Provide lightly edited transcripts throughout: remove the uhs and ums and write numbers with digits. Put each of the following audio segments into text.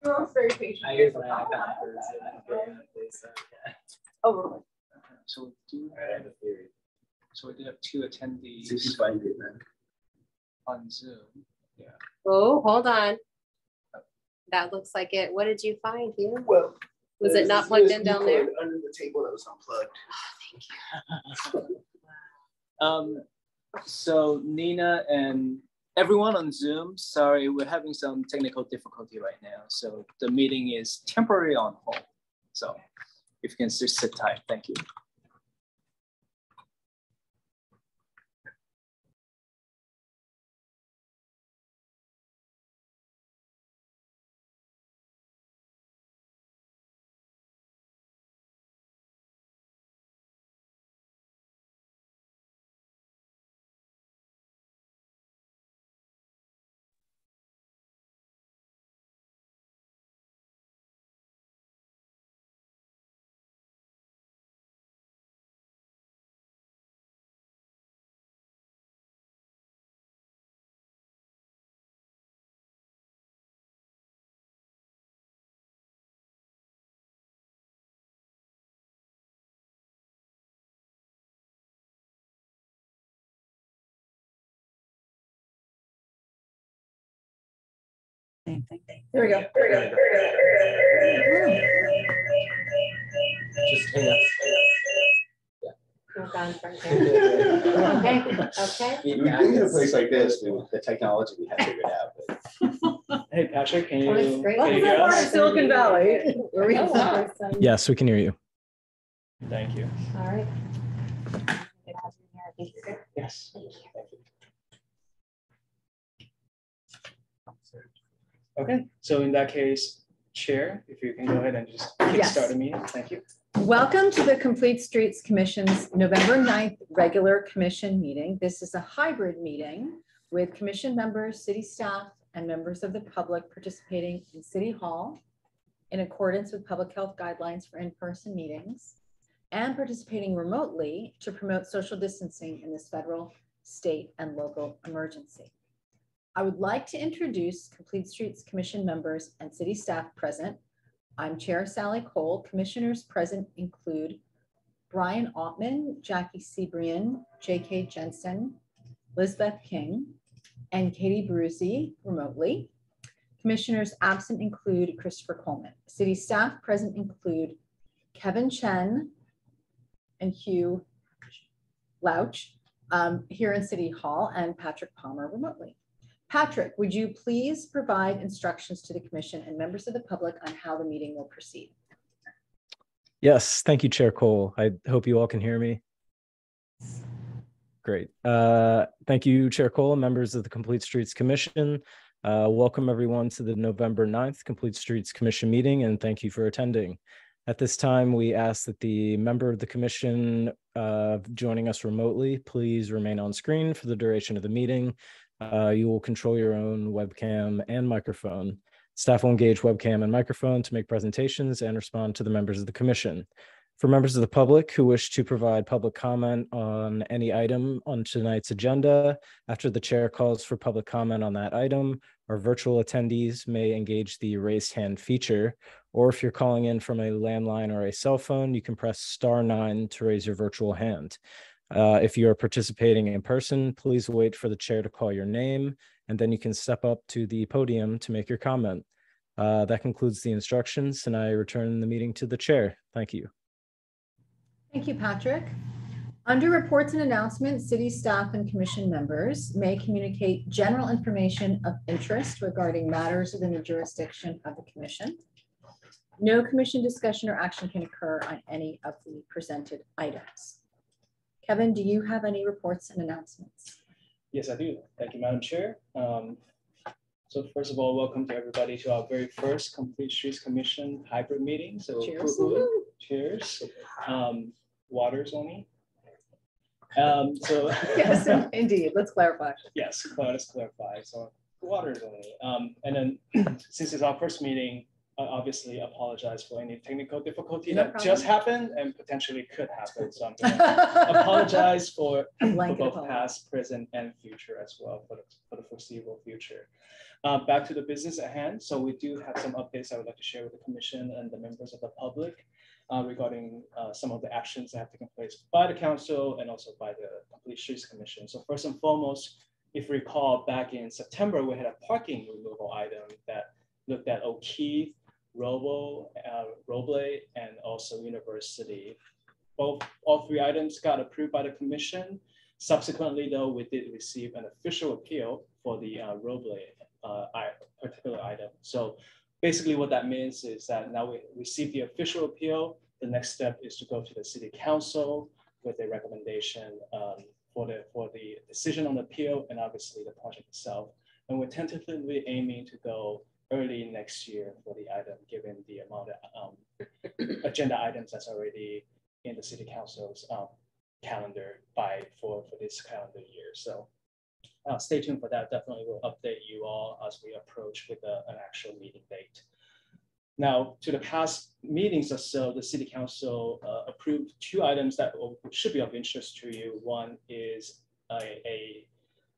You're very patient. I usually have afterwards. Oh, really? So we do have a theory. So we do have 2 attendees. So you find it, man. On Zoom. Yeah. Oh, hold on. That looks like it. What did you find here? Well, Was it not plugged in down there? Under the table that was unplugged. So Nina and everyone on Zoom, sorry, we're having some technical difficulty right now. So the meeting is temporarily on hold. So if you can just sit tight, thank you. There we go. Just hang up. Okay, okay. We bring in a place like this with the technology we have figured out. But Hey, Patrick, can you, Oh, it's great. can you hear Welcome to us? Silicon Valley. Where we are. Yes, we can hear you. Thank you. All right. Yes. Okay, so in that case, Chair, if you can go ahead and just Yes. kickstart the meeting. Thank you. Welcome to the Complete Streets Commission's November 9th regular commission meeting. This is a hybrid meeting with commission members, city staff, and members of the public participating in City Hall in accordance with public health guidelines for in-person meetings and participating remotely to promote social distancing in this federal, state, and local emergency. I would like to introduce Complete Streets Commission members and city staff present. I'm Chair Sally Cole. Commissioners present include Brian Ottman, Jackie Sebrian, J.K. Jensen, Lisbeth King, and Katie Bruzzi remotely. Commissioners absent include Christopher Coleman. City staff present include Kevin Chen and Hugh Louch here in City Hall, and Patrick Palmer remotely. Patrick, would you please provide instructions to the commission and members of the public on how the meeting will proceed? Yes, thank you, Chair Cole. I hope you all can hear me. Great. Thank you, Chair Cole, and members of the Complete Streets Commission. Welcome everyone to the November 9th Complete Streets Commission meeting, and thank you for attending. At this time, we ask that the member of the commission joining us remotely, please remain on screen for the duration of the meeting. You will control your own webcam and microphone. Staff will engage webcam and microphone to make presentations and respond to the members of the commission. For members of the public who wish to provide public comment on any item on tonight's agenda, after the chair calls for public comment on that item, our virtual attendees may engage the raised hand feature, or if you're calling in from a landline or a cell phone, you can press *9 to raise your virtual hand. If you are participating in person, please wait for the chair to call your name, and then you can step up to the podium to make your comment. That concludes the instructions, and I return the meeting to the chair. Thank you. Thank you, Patrick. Under reports and announcements, city staff and commission members may communicate general information of interest regarding matters within the jurisdiction of the commission. No commission discussion or action can occur on any of the presented items. Kevin, do you have any reports and announcements? Yes, I do. Thank you, Madam Chair. So first of all, welcome to everybody to our very first Complete Streets Commission hybrid meeting. So Cheers. Cheers. Waters only. So Yes, indeed. Let's clarify. yes, let's clarify. So waters only. And then since it's our first meeting, obviously apologize for any technical difficulty No that just problem. happened and potentially could happen. So I'm going to apologize for Blanket both apology. past, present, and future as well for the foreseeable future. Back to the business at hand. So we do have some updates I would like to share with the commission and the members of the public regarding some of the actions that have taken place by the council and also by the Complete Streets Commission. So first and foremost, if you recall, back in September, we had a parking removal item that looked at O'Keefe, Roble, and also University. All three items got approved by the commission. Subsequently, though, we did receive an official appeal for the Roble particular item. So basically what that means is that now we received the official appeal. The next step is to go to the city council with a recommendation for the decision on the appeal and obviously the project itself. And we're tentatively aiming to go early next year for the item, given the amount of agenda items that's already in the city council's calendar for this calendar year. So stay tuned for that. Definitely will update you all as we approach with an actual meeting date. Now, to the past meetings or so, the city council approved two items that should be of interest to you. One is a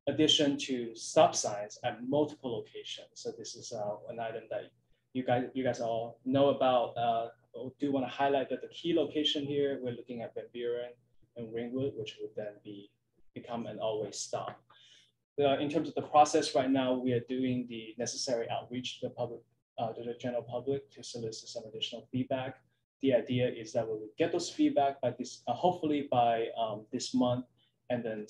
addition to stop signs at multiple locations. So this is an item that you guys all know about. I do want to highlight that the key location here, we're looking at Van Buren and Ringwood, which would then become an always stop. In terms of the process right now, we are doing the necessary outreach to the public, to the general public, to solicit some additional feedback. The idea is that we will get those feedback by this, hopefully by this month, and then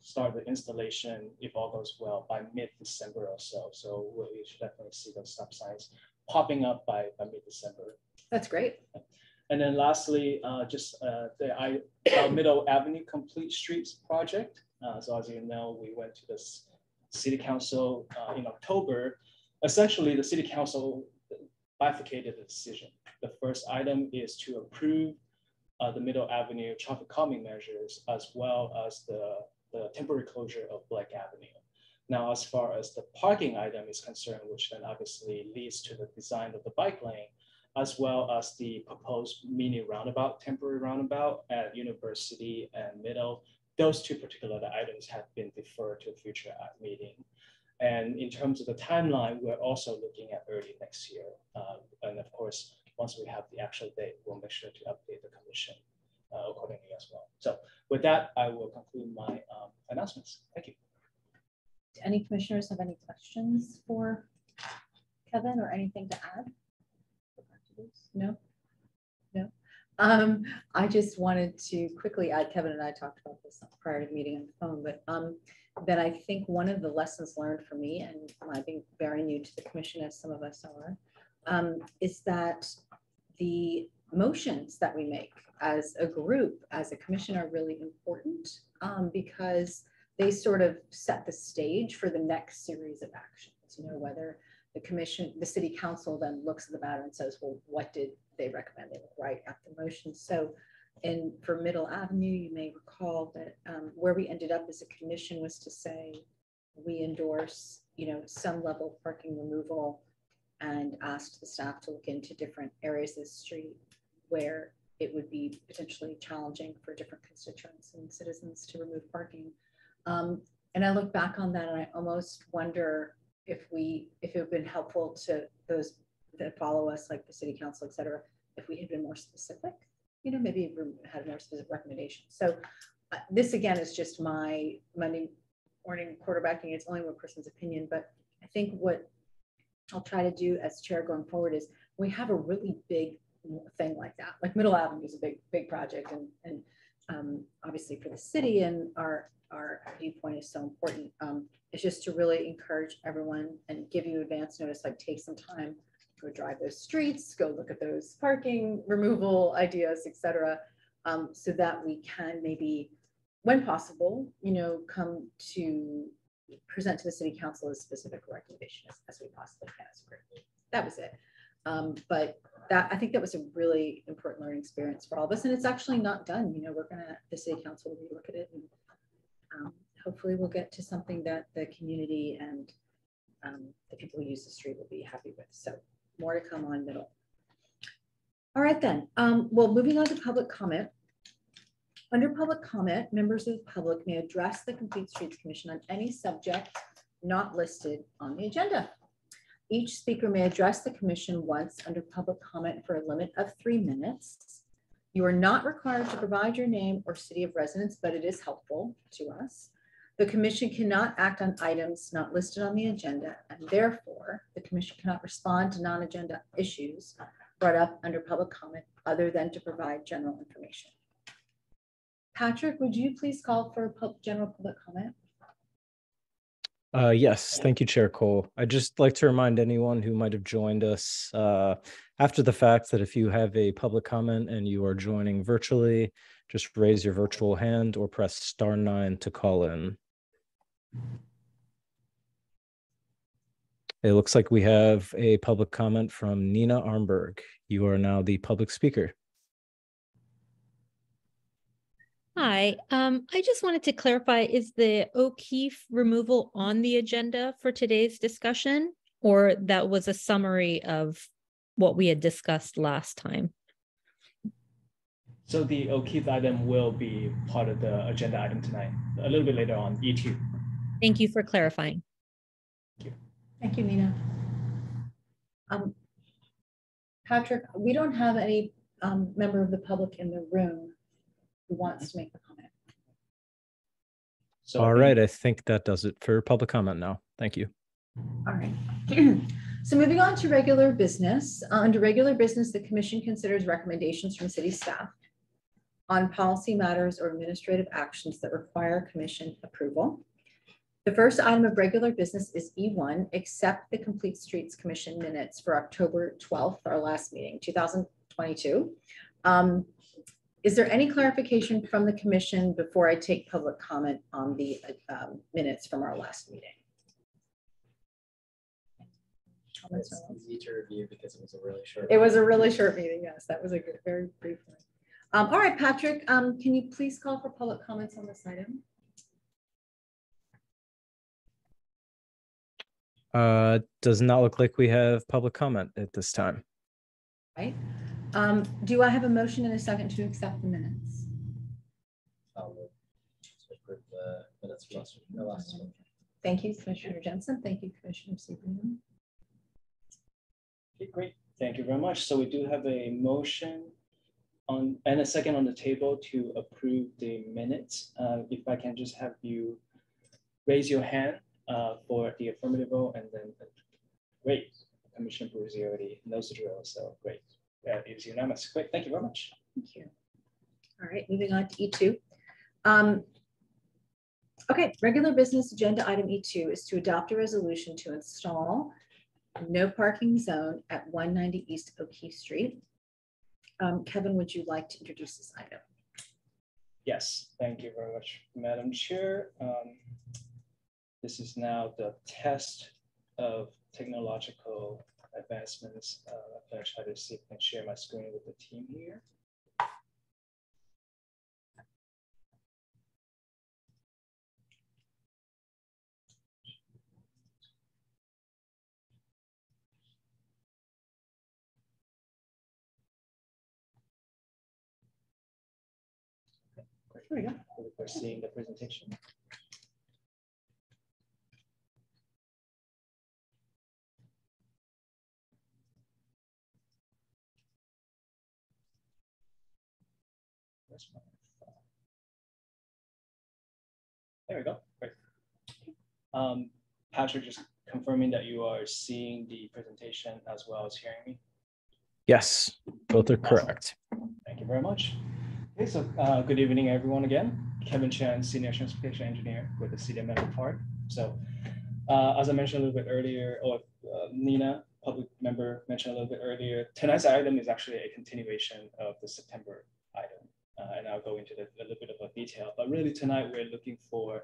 start the installation, if all goes well, by mid-December or so. So we should definitely see those stop signs popping up by mid-December. That's great. And then lastly, just the Middle Avenue Complete Streets project. So as you know, we went to the city council in October. Essentially, the city council bifurcated the decision. The first item is to approve the Middle Avenue traffic calming measures, as well as the temporary closure of Black Avenue. Now, as far as the parking item is concerned, which then obviously leads to the design of the bike lane, as well as the proposed mini roundabout, temporary roundabout at University and Middle, those two particular items have been deferred to a future meeting. And in terms of the timeline, we're also looking at early next year. And of course, once we have the actual date, we'll make sure to update the commission accordingly as well. So with that, I will conclude my announcements. Thank you. Do any commissioners have any questions for Kevin or anything to add? No? No? I just wanted to quickly add, Kevin and I talked about this prior to the meeting on the phone, but that I think one of the lessons learned for me, and I being very new to the commission as some of us are, is that the motions that we make as a group, as a commission, are really important because they sort of set the stage for the next series of actions. You know, whether the commission, the city council then looks at the matter and says, well, what did they recommend? They look right at the motion. So for Middle Avenue, you may recall that where we ended up as a commission was to say, we endorse, you know, some level of parking removal, and asked the staff to look into different areas of the street where it would be potentially challenging for different constituents and citizens to remove parking. And I look back on that and I almost wonder if it would have been helpful to those that follow us, like the city council, et cetera, if we had been more specific, you know, maybe had more specific recommendations. So this again is just my Monday morning quarterbacking. It's only one person's opinion, but I think what I'll try to do as chair going forward is we have a really big thing like that. Like Middle Avenue is a big project, and obviously for the city and our viewpoint is so important. It's just to really encourage everyone and give you advance notice, like take some time, go drive those streets, go look at those parking removal ideas, etc., so that we can maybe, when possible, you know, come to present to the city council a specific recommendation as we possibly can as a group. That was it. But I think that was a really important learning experience for all of us, and it's actually not done. You know, the city council will look at it, and hopefully we'll get to something that the community and the people who use the street will be happy with. So more to come on middle. All right then, well, moving on to public comment. Under public comment, members of the public may address the Complete Streets Commission on any subject not listed on the agenda. Each speaker may address the commission once under public comment for a limit of 3 minutes. You are not required to provide your name or city of residence, but it is helpful to us. The commission cannot act on items not listed on the agenda, and therefore the commission cannot respond to non-agenda issues brought up under public comment other than to provide general information. Patrick, would you please call for general public comment? Yes, thank you, Chair Cole. I'd just like to remind anyone who might have joined us after the fact that if you have a public comment and you are joining virtually, just raise your virtual hand or press *9 to call in. It looks like we have a public comment from Nina Armberg. You are now the public speaker. Hi, I just wanted to clarify, is the O'Keefe removal on the agenda for today's discussion, or that was a summary of what we had discussed last time? So the O'Keefe item will be part of the agenda item tonight, a little bit later on, E2. Thank you for clarifying. Thank you, Nina. Patrick, we don't have any member of the public in the room who wants to make a comment. So All right, I think that does it for public comment now. Thank you. All right. So moving on to regular business. Under regular business, the commission considers recommendations from city staff on policy matters or administrative actions that require commission approval. The first item of regular business is E1, accept the Complete Streets Commission minutes for October 12th, our last meeting, 2022. Is there any clarification from the commission before I take public comment on the minutes from our last meeting? It's easy to review because it was a really short. It was a really short meeting. Yes, that was a good, very brief one. All right, Patrick, can you please call for public comments on this item? Does not look like we have public comment at this time. Right. Do I have a motion and a second to accept the minutes? Thank you, Commissioner Jensen. Thank you, Commissioner Seabrian. Okay, great. Thank you very much. So we do have a motion on and a second on the table to approve the minutes. If I can just have you raise your hand for the affirmative vote, and then great. Commissioner Peruzzi already knows the drill, so great. That is unanimous. Great, thank you very much. Thank you. All right, moving on to E2. Okay, regular business agenda item E2 is to adopt a resolution to install no parking zone at 190 East O'Keefe Street. Kevin, would you like to introduce this item? Yes, thank you very much, Madam Chair. This is now the test of technological advancements. I'm going to try to see if I can share my screen with the team here. Here we go. We're seeing the presentation. There we go. Great. Patrick, just confirming that you are seeing the presentation as well as hearing me. Yes, both are correct. Thank you very much. Okay, so good evening, everyone. Again, Kevin Chan, Senior Transportation Engineer with the City of Menlo Park. So, as I mentioned a little bit earlier, or Nina, public member, mentioned a little bit earlier, tonight's item is actually a continuation of the September item. And I'll go into a little bit of a detail, but really tonight we're looking for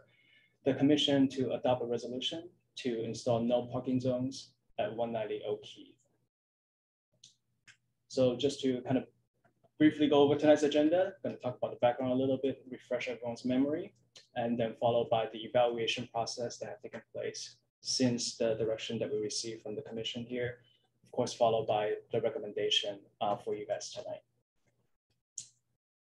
the commission to adopt a resolution to install no parking zones at 190 O'Keefe. So just to kind of briefly go over tonight's agenda, I'm going to talk about the background a little bit, refresh everyone's memory, and then followed by the evaluation process that have taken place since the direction that we received from the commission here of course, followed by the recommendation for you guys tonight.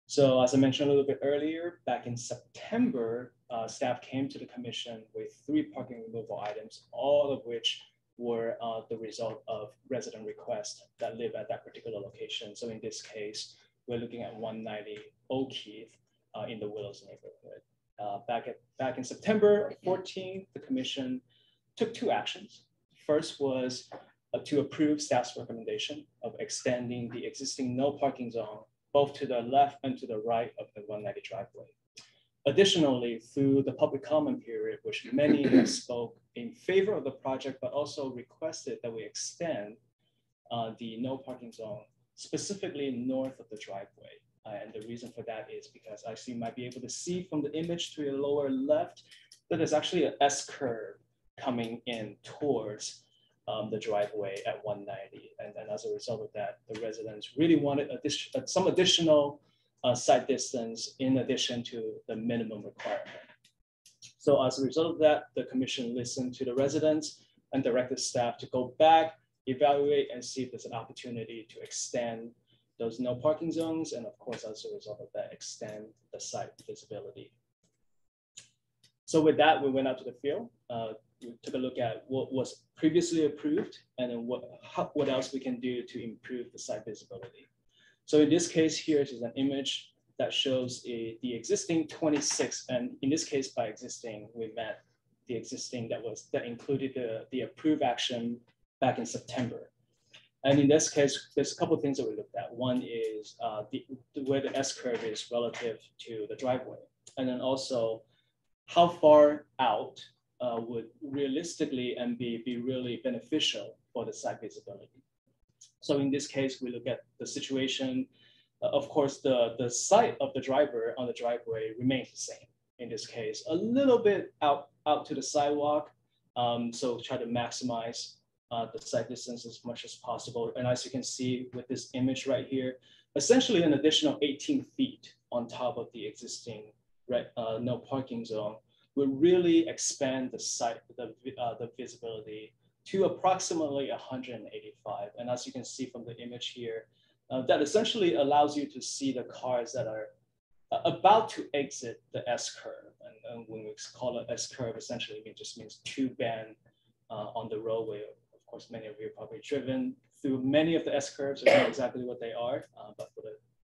So as I mentioned a little bit earlier, back in September, staff came to the commission with 3 parking removal items, all of which were the result of resident requests that live at that particular location. So in this case, we're looking at 190 O'Keefe in the Willows neighborhood. Back in September 14th, the commission took 2 actions. First was to approve staff's recommendation of extending the existing no parking zone both to the left and to the right of the 190 driveway. Additionally, through the public comment period, which many have spoke in favor of the project, but also requested that we extend the no parking zone specifically north of the driveway. And the reason for that is because as you might be able to see from the image to your lower left, that there's actually an S-curve coming in towards the driveway at 190. And as a result of that, the residents really wanted some additional site distance in addition to the minimum requirement. So as a result of that, the commission listened to the residents and directed staff to go back, evaluate, and see if there's an opportunity to extend those no parking zones. And of course, as a result of that, extend the site visibility. So with that, we went out to the field. We took a look at what was previously approved and then what else we can do to improve the site visibility. So in this case, here is an image that shows the existing 26, and in this case, by existing, we meant the existing that included the approved action back in September. And in this case, there's a couple of things that we looked at. One is where the S-curve is relative to the driveway, and then also how far out would realistically and be really beneficial for the site visibility. So in this case, we look at the situation. Of course, the site of the driver on the driveway remains the same. In this case, a little bit out to the sidewalk. So try to maximize the site distance as much as possible. And as you can see with this image right here, essentially an additional 18 feet on top of the existing no parking zone will really expand the site, the visibility to approximately 185. And as you can see from the image here, that essentially allows you to see the cars that are about to exit the S-curve. And when we call it S-curve, essentially it just means 2 band on the roadway. Of course, many of you have probably driven through many of the S-curves and know exactly what they are, but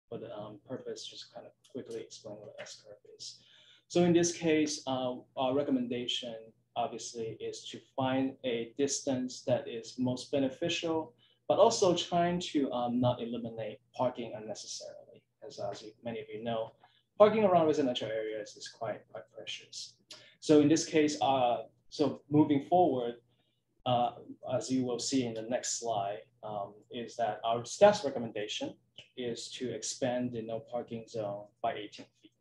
for the purpose, just kind of quickly explain what an S-curve is. So in this case, our recommendation obviously is to find a distance that is most beneficial, but also trying to not eliminate parking unnecessarily. As many of you know, parking around residential areas is quite precious. So in this case, so moving forward, as you will see in the next slide, is that our staff's recommendation is to expand the no parking zone by 18 feet.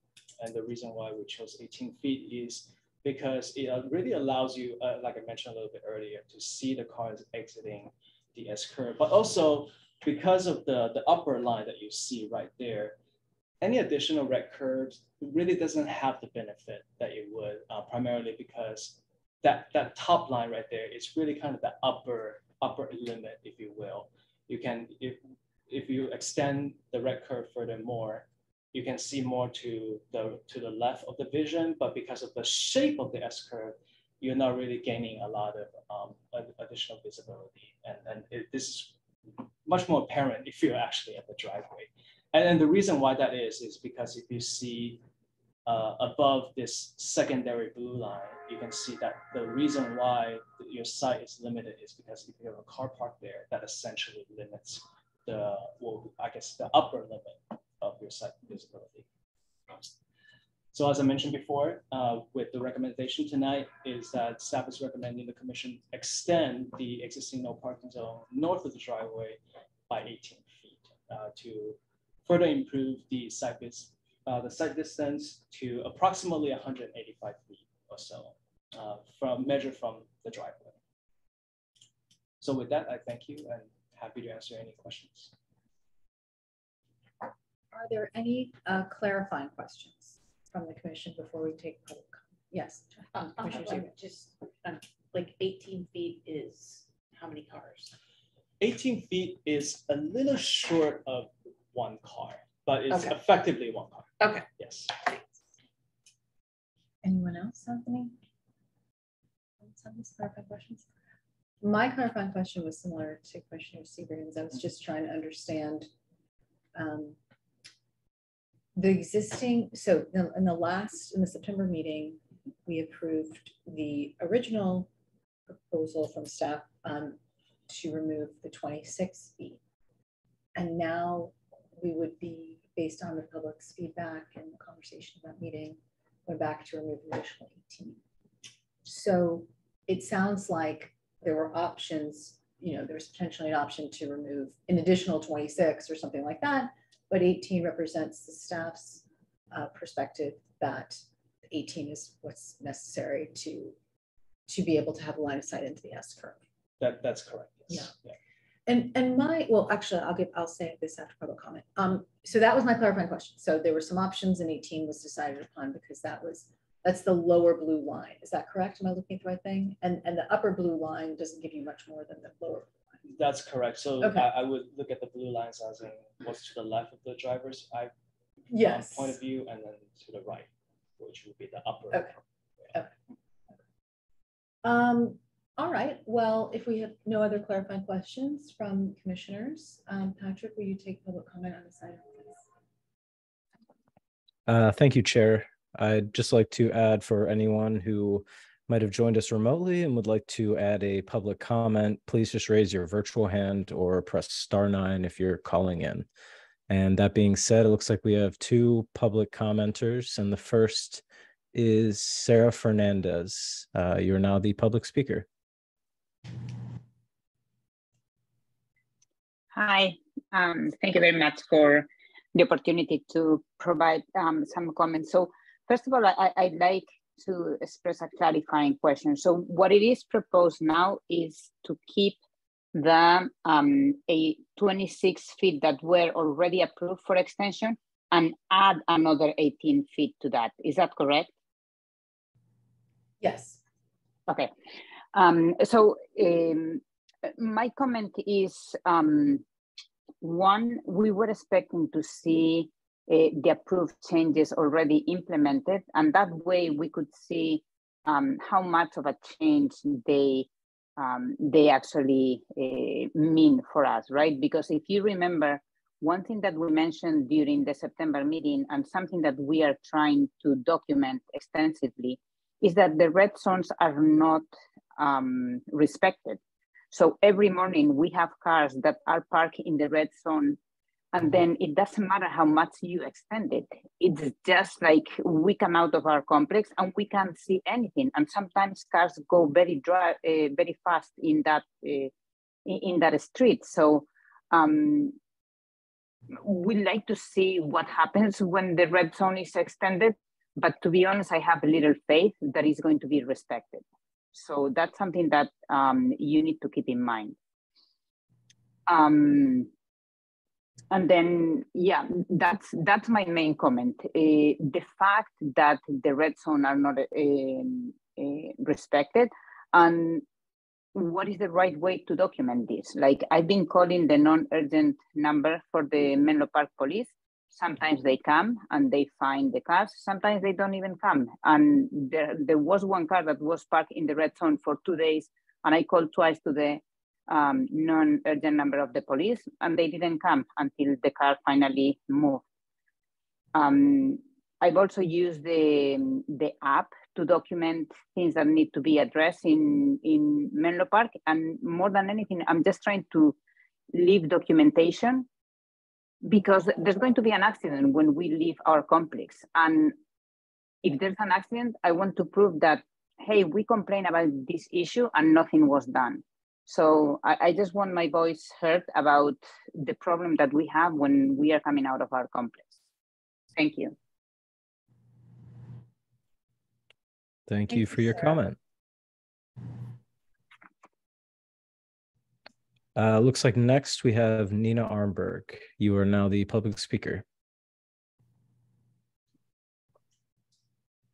And the reason why we chose 18 feet is because it really allows you, like I mentioned a little bit earlier, to see the cars exiting the S-curve, but also because of the upper line that you see right there, any additional red curves really doesn't have the benefit that it would, primarily because that top line right there is really kind of the upper limit, if you will. You can, if you extend the red curve furthermore, you can see more to the left of the vision, but because of the shape of the S-curve, you're not really gaining a lot of additional visibility. And this is much more apparent if you're actually at the driveway. And the reason why that is because if you see above this secondary blue line, you can see that the reason why your site is limited is because if you have a car parked there, that essentially limits the upper limit of your site visibility. So as I mentioned before, with the recommendation tonight is that staff is recommending the commission extend the existing no parking zone north of the driveway by 18 feet to further improve the site distance to approximately 185 feet or so measured from the driveway. So with that, I thank you and happy to answer any questions. Are there any clarifying questions from the commission before we take public comment? Yes. Just like 18 feet is how many cars? 18 feet is a little short of one car, but it's Okay. effectively one car. Okay. Yes. Anyone else have any? Clarifying questions? My clarifying question was similar to Commissioner Seabrand's. I was just trying to understand the existing, so in the September meeting, we approved the original proposal from staff to remove the 26 feet. And now we would be, based on the public's feedback and the conversation of that meeting, going back to remove the additional 18. So it sounds like there were options, there's potentially an option to remove an additional 26 or something like that, but 18 represents the staff's perspective that 18 is what's necessary to be able to have a line of sight into the S curve. That's correct. Yes. Yeah. And well, actually, I'll say this after public comment. So that was my clarifying question. So there were some options and 18 was decided upon because that's the lower blue line. Is that correct? Am I looking at the right thing? And the upper blue line doesn't give you much more than the lower blue line. That's correct. So Okay. I would look at the blue lines as in what's to the left of the driver's eye Yes. point of view, and then to the right, which would be the upper. Okay. Okay. All right. Well, if we have no other clarifying questions from commissioners, Patrick, will you take public comment on this item, please? Thank you, Chair. I'd just like to add, for anyone who might have joined us remotely and would like to add a public comment, please just raise your virtual hand or press *9 if you're calling in. And that being said, it looks like we have two public commenters, and the first is Sarah Fernandez. You're now the public speaker. Hi, thank you very much for the opportunity to provide some comments. So first of all, I'd like to express a clarifying question. So what it is proposed now is to keep the 26 feet that were already approved for extension and add another 18 feet to that. Is that correct? Yes. Okay. My comment is, one, we were expecting to see the approved changes already implemented, and that way we could see how much of a change they actually mean for us, right? Because if you remember, one thing that we mentioned during the September meeting and something that we are trying to document extensively is that the red zones are not respected. So every morning we have cars that are parked in the red zone, and then it doesn't matter how much you extend it. It's just like we come out of our complex and we can't see anything. And sometimes cars go very fast in that street. So we like to see what happens when the red zone is extended. But to be honest, I have little faith that it's going to be respected. So that's something that you need to keep in mind. And then, yeah, that's my main comment. The fact that the red zone are not respected, and what is the right way to document this? Like, I've been calling the non-urgent number for the Menlo Park Police. Sometimes they come and they find the cars. Sometimes they don't even come. And there was one car that was parked in the red zone for 2 days, and I called twice to the non-urgent number of the police, and they didn't come until the car finally moved. I've also used the app to document things that need to be addressed in Menlo Park. And more than anything, I'm just trying to leave documentation, because there's going to be an accident when we leave our complex. And if there's an accident, I want to prove that, hey, we complained about this issue and nothing was done. So I just want my voice heard about the problem that we have when we are coming out of our complex. Thank you. Thank you for your comment. Looks like next we have Nina Armberg. You are now the public speaker.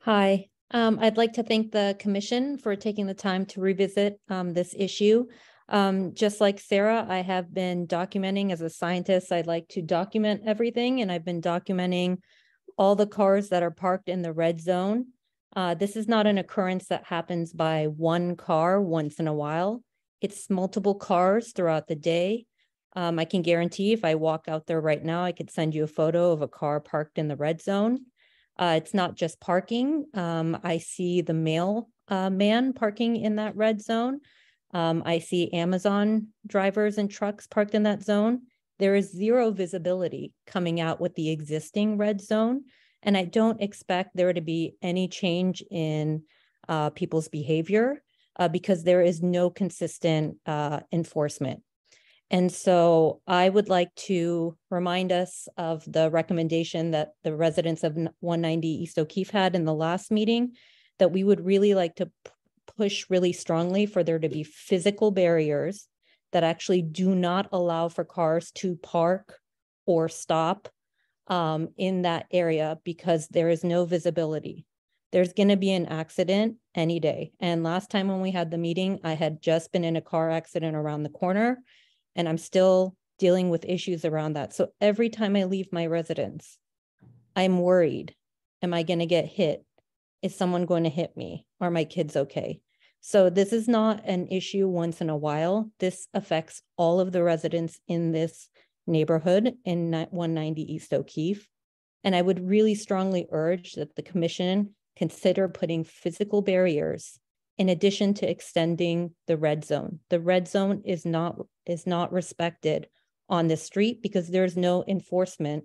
Hi, I'd like to thank the commission for taking the time to revisit this issue. Just like Sarah, I have been documenting as a scientist. I like to document everything, and I've been documenting all the cars that are parked in the red zone. This is not an occurrence that happens by one car once in a while. It's multiple cars throughout the day. I can guarantee if I walk out there right now, I could send you a photo of a car parked in the red zone. It's not just parking. I see the mailman parking in that red zone. I see Amazon drivers and trucks parked in that zone. There is zero visibility coming out with the existing red zone. And I don't expect there to be any change in people's behavior because there is no consistent enforcement. And so I would like to remind us of the recommendation that the residents of 190 East O'Keefe had in the last meeting, that we would really like to push really strongly for there to be physical barriers that actually do not allow for cars to park or stop in that area because there is no visibility. There's going to be an accident any day. And last time when we had the meeting, I had just been in a car accident around the corner, and I'm still dealing with issues around that. So every time I leave my residence, I'm worried. Am I going to get hit? Is someone going to hit me? Are my kids okay? So this is not an issue once in a while. This affects all of the residents in this neighborhood in 190 East O'Keefe. And I would really strongly urge that the commission consider putting physical barriers in addition to extending the red zone. The red zone is not respected on the street because there's no enforcement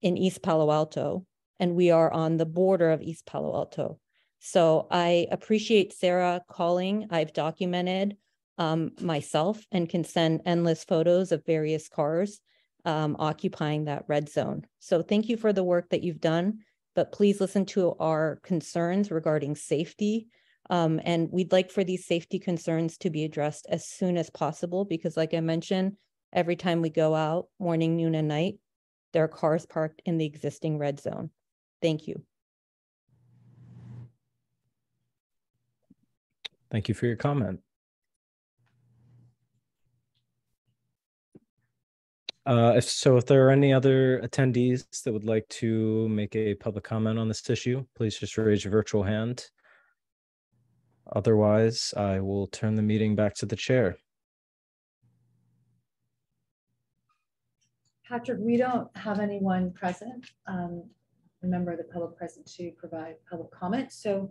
in East Palo Alto, and we are on the border of East Palo Alto. So I appreciate Sarah calling. I've documented myself and can send endless photos of various cars occupying that red zone. So thank you for the work that you've done, but please listen to our concerns regarding safety. And we'd like for these safety concerns to be addressed as soon as possible, because like I mentioned, every time we go out, morning, noon, and night, there are cars parked in the existing red zone. Thank you. Thank you for your comment. If there are any other attendees that would like to make a public comment on this issue, please just raise your virtual hand. Otherwise, I will turn the meeting back to the chair. Patrick, we don't have anyone present, a member of the public present to provide public comment. So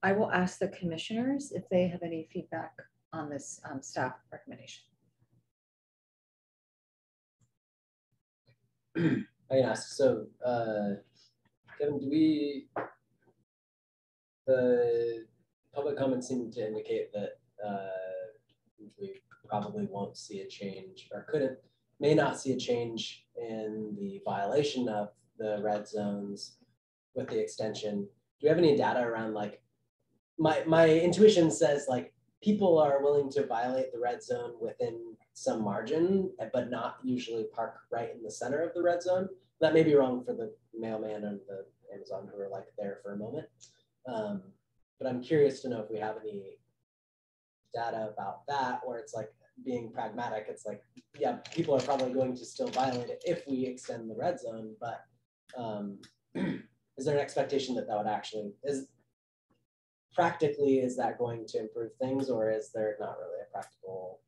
I will ask the commissioners if they have any feedback on this staff recommendation. I can ask. So, Kevin, the public comments seem to indicate that we probably won't see a change, or may not see a change in the violation of the red zones with the extension. Do we have any data around, like, my intuition says like people are willing to violate the red zone within some margin, but not usually park right in the center of the red zone. That may be wrong for the mailman and the Amazon who are like there for a moment. But I'm curious to know if we have any data about that, where it's like being pragmatic. It's like, yeah, people are probably going to still violate it if we extend the red zone, but is there an expectation that would actually, practically, is that going to improve things, or is there not really a practical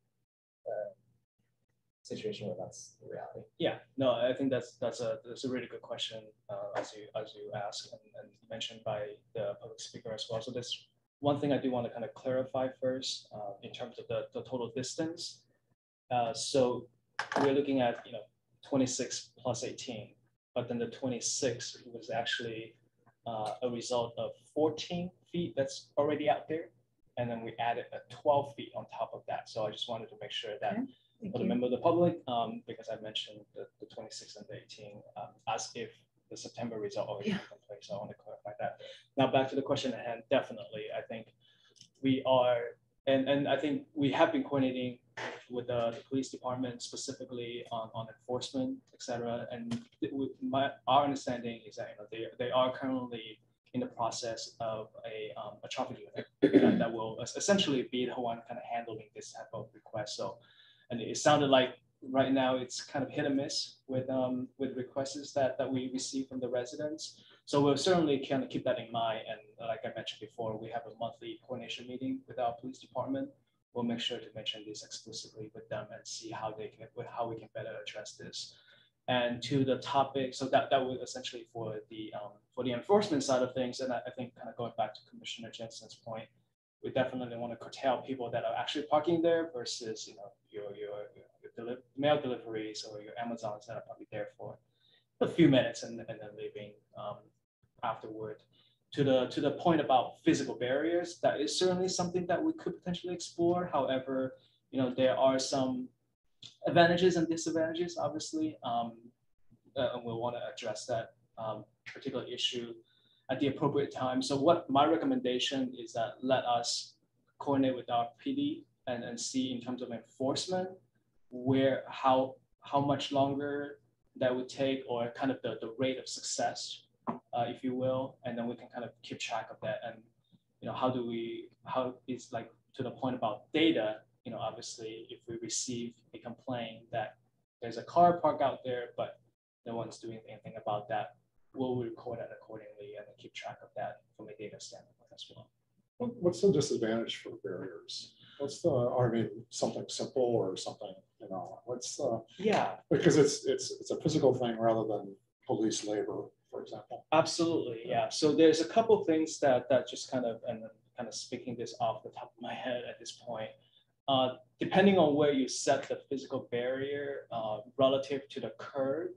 situation where that's the reality? Yeah, no, I think that's a really good question, as you asked and mentioned by the public speaker as well. So there's one thing I do want to kind of clarify first in terms of the total distance. So we're looking at 26 plus 18, but then the 26 was actually a result of 14 feet that's already out there, and then we added a 12 feet on top of that. So I just wanted to make sure that for the member of the public, because I mentioned the 26 and the 18 as if the September result already took place. So I want to clarify that. Now back to the question at hand. Definitely, I think we are, and I think we have been coordinating with the police department specifically on enforcement, etc. And our understanding is that they are currently in the process of a traffic unit that will essentially be the one kind of handling this type of request. So, and it sounded like right now it's kind of hit or miss with requests that we receive from the residents. So we'll certainly kind of keep that in mind. And like I mentioned before, we have a monthly coordination meeting with our police department. We'll make sure to mention this explicitly with them and see how we can better address this. And to the topic, so that was essentially for the enforcement side of things. And I think kind of going back to Commissioner Jensen's point, we definitely want to curtail people that are actually parking there versus your mail deliveries or your Amazons that are probably there for a few minutes and then leaving afterward. To the point about physical barriers, that is certainly something that we could potentially explore. However, there are some advantages and disadvantages, obviously, and we'll want to address that particular issue at the appropriate time. So what my recommendation is that let us coordinate with our PD and see in terms of enforcement how much longer that would take, or kind of the rate of success, if you will, and then we can kind of keep track of that. And how it's like to the point about data. Obviously, if we receive a complaint that there's a car parked out there, but no one's doing anything about that, we'll record that accordingly and keep track of that from a data standpoint as well. What's the disadvantage for barriers? Something simple or something, because it's a physical thing rather than police labor, for example. Absolutely, yeah. So there's a couple things that just kind of speaking this off the top of my head at this point. Depending on where you set the physical barrier relative to the curb,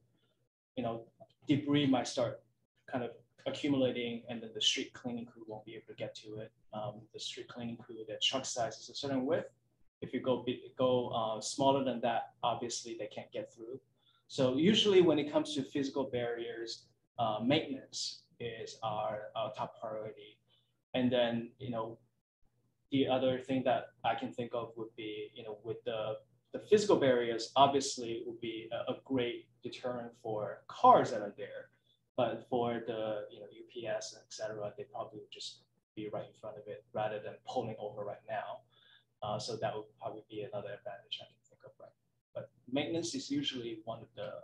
debris might start kind of accumulating, and then the street cleaning crew won't be able to get to it. The street cleaning crew, their truck size is a certain width. If you go smaller than that, obviously they can't get through. So usually when it comes to physical barriers, maintenance is our top priority. And then, the other thing that I can think of would be, with the physical barriers, obviously would be a great deterrent for cars that are there. But for the UPS, et cetera, they probably would just be right in front of it rather than pulling over right now. So that would probably be another advantage I can think of, right? But maintenance is usually one of the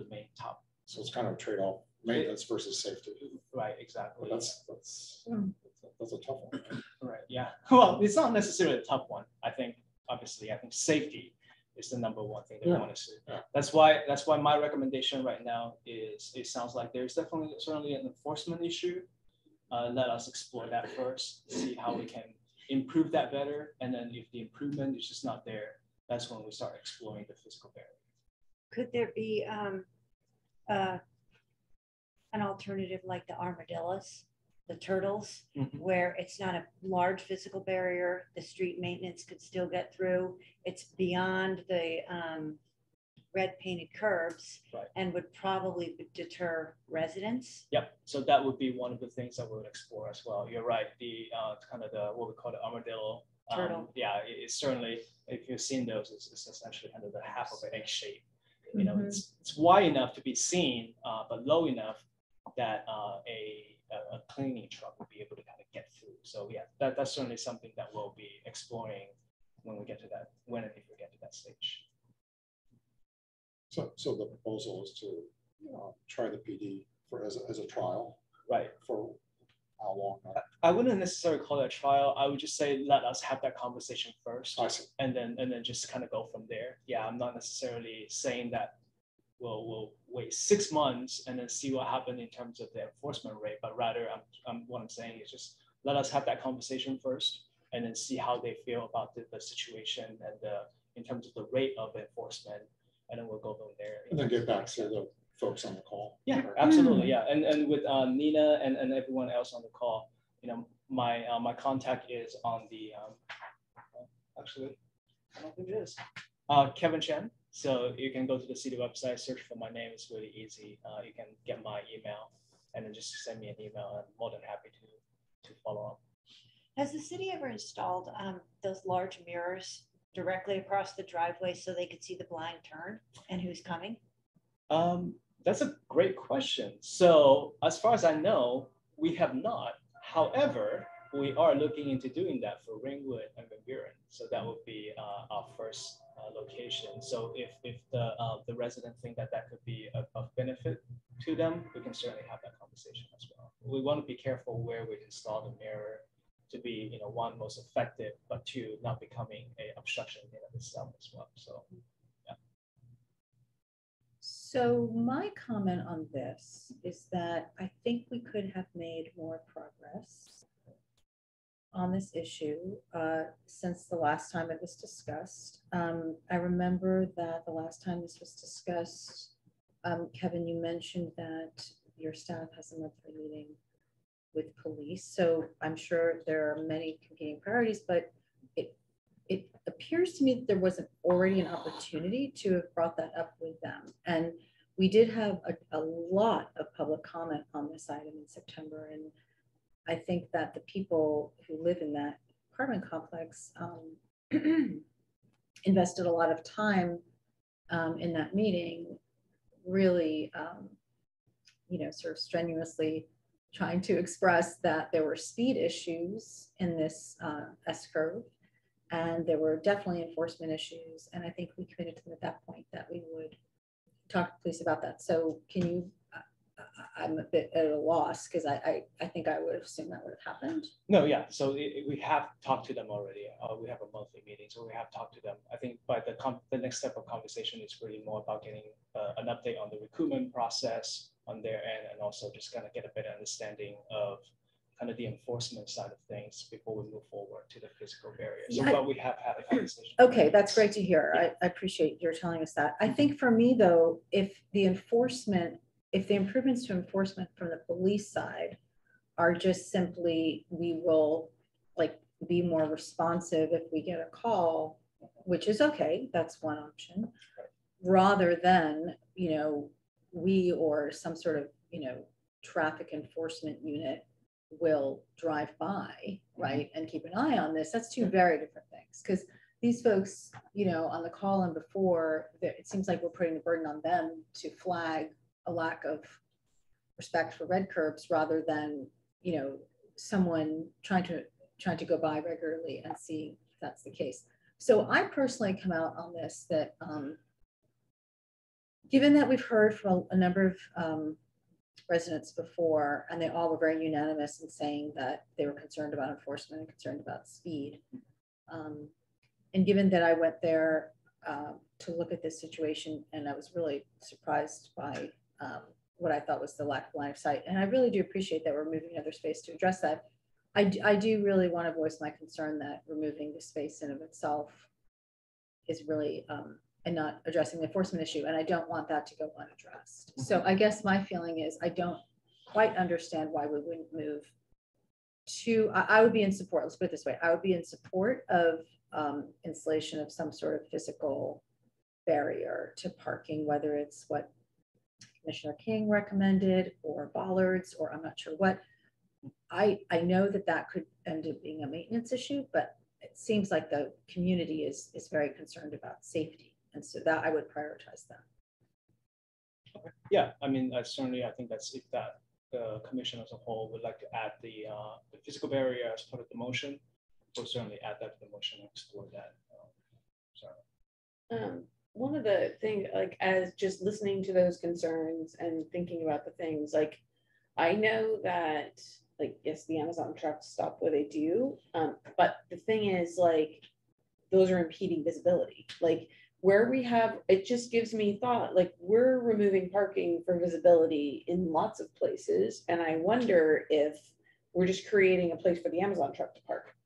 main top. So it's kind of a trade-off, maintenance versus safety. Right, exactly. Well, that's a tough one. Right, yeah. Well, it's not necessarily a tough one. I think safety is the number one thing that we want to see. Yeah. That's why my recommendation right now is, it sounds like there's certainly an enforcement issue. Let us explore that first, see how we can improve that better. And then if the improvement is just not there, that's when we start exploring the physical barrier. Could there be an alternative like the armadillos, the turtles, where it's not a large physical barrier, the street maintenance could still get through, it's beyond the red painted curbs, right, and would probably deter residents? Yep. So that would be one of the things that we would explore as well. You're right. The kind of what we call the armadillo turtle. Yeah, it's certainly, if you've seen those, it's essentially kind of the half of an egg shape. It's wide enough to be seen, but low enough that a cleaning truck will be able to kind of get through. So yeah, that's certainly something that we'll be exploring when we get to that, when and if we get to that stage. So the proposal is to try the PD as a trial, right? For how long? I wouldn't necessarily call it a trial. I would just say let us have that conversation first, I see. and then just kind of go from there. Yeah, I'm not necessarily saying that we'll wait 6 months and then see what happens in terms of the enforcement rate, but rather what I'm saying is just let us have that conversation first, and then see how they feel about the situation and in terms of the rate of enforcement, and then we'll go from there. And then get back to the folks on the call. Yeah, absolutely. Yeah, and with Nina and everyone else on the call, my contact is on the actually, I don't think it is Kevin Chen. So you can go to the city website, search for my name. It's really easy. You can get my email and then just send me an email. I'm more than happy to follow up. Has the city ever installed those large mirrors directly across the driveway so they could see the blind turn and who's coming? That's a great question. So as far as I know, we have not. However, we are looking into doing that for Ringwood and Van Buren. So that would be our first location. So if the residents think that that could be of benefit to them, we can certainly have that conversation as well. We want to be careful where we install the mirror to be, one, most effective, but two, not becoming a obstruction in of itself as well. So, yeah. So my comment on this is that I think we could have made more progress on this issue since the last time it was discussed. I remember that the last time this was discussed, Kevin, you mentioned that your staff has a monthly meeting with police. So I'm sure there are many competing priorities, but it appears to me that there wasn't already an opportunity to have brought that up with them. And we did have a lot of public comment on this item in September. And I think that the people who live in that apartment complex invested a lot of time in that meeting, really, sort of strenuously trying to express that there were speed issues in this S-curve, and there were definitely enforcement issues. And I think we committed to them at that point that we would talk to police about that. So can you, I'm a bit at a loss because I think I would have assumed that would have happened. No, yeah. So we have talked to them already. We have a monthly meeting, so we have talked to them. I think by the next step of conversation is really more about getting an update on the recruitment process on their end, and also just kind of get a better understanding of kind of the enforcement side of things before we move forward to the physical barriers. So, but we have had a conversation. Okay, that's great to hear. Yeah. I appreciate your telling us that. I think for me though, if the improvements to enforcement from the police side are just simply, we will like be more responsive if we get a call, which is okay, that's one option, rather than, we or some sort of, traffic enforcement unit will drive by, right, and keep an eye on this. That's two very different things, because these folks, on the call and before, it seems like we're putting the burden on them to flag a lack of respect for red curbs rather than, someone trying to go by regularly and see if that's the case. So I personally come out on this that given that we've heard from a number of residents before, and they all were very unanimous in saying that they were concerned about enforcement and concerned about speed. And given that I went there to look at this situation, and I was really surprised by what I thought was the lack of line of sight. And I really do appreciate that we're moving another space to address that. I do really want to voice my concern that removing the space in of itself is really, and not addressing the enforcement issue. And I don't want that to go unaddressed. So I guess my feeling is I don't quite understand why we wouldn't move to, I would be in support, let's put it this way, I would be in support of installation of some sort of physical barrier to parking, whether it's what Commissioner King recommended or bollards, or I'm not sure what. I know that could end up being a maintenance issue, but it seems like the community is very concerned about safety. And so that I would prioritize that. Okay. Yeah, I mean, I think that's if that the commission as a whole would like to add the physical barrier as part of the motion, we'll certainly add that to the motion and explore that. Sorry. One of the things, like, as just listening to those concerns and thinking about the things, like, I know that, like, yes, the Amazon trucks stop where they do, but the thing is, like, those are impeding visibility. Like, where we have, it just gives me thought, like, we're removing parking for visibility in lots of places, and I wonder if we're just creating a place for the Amazon truck to park.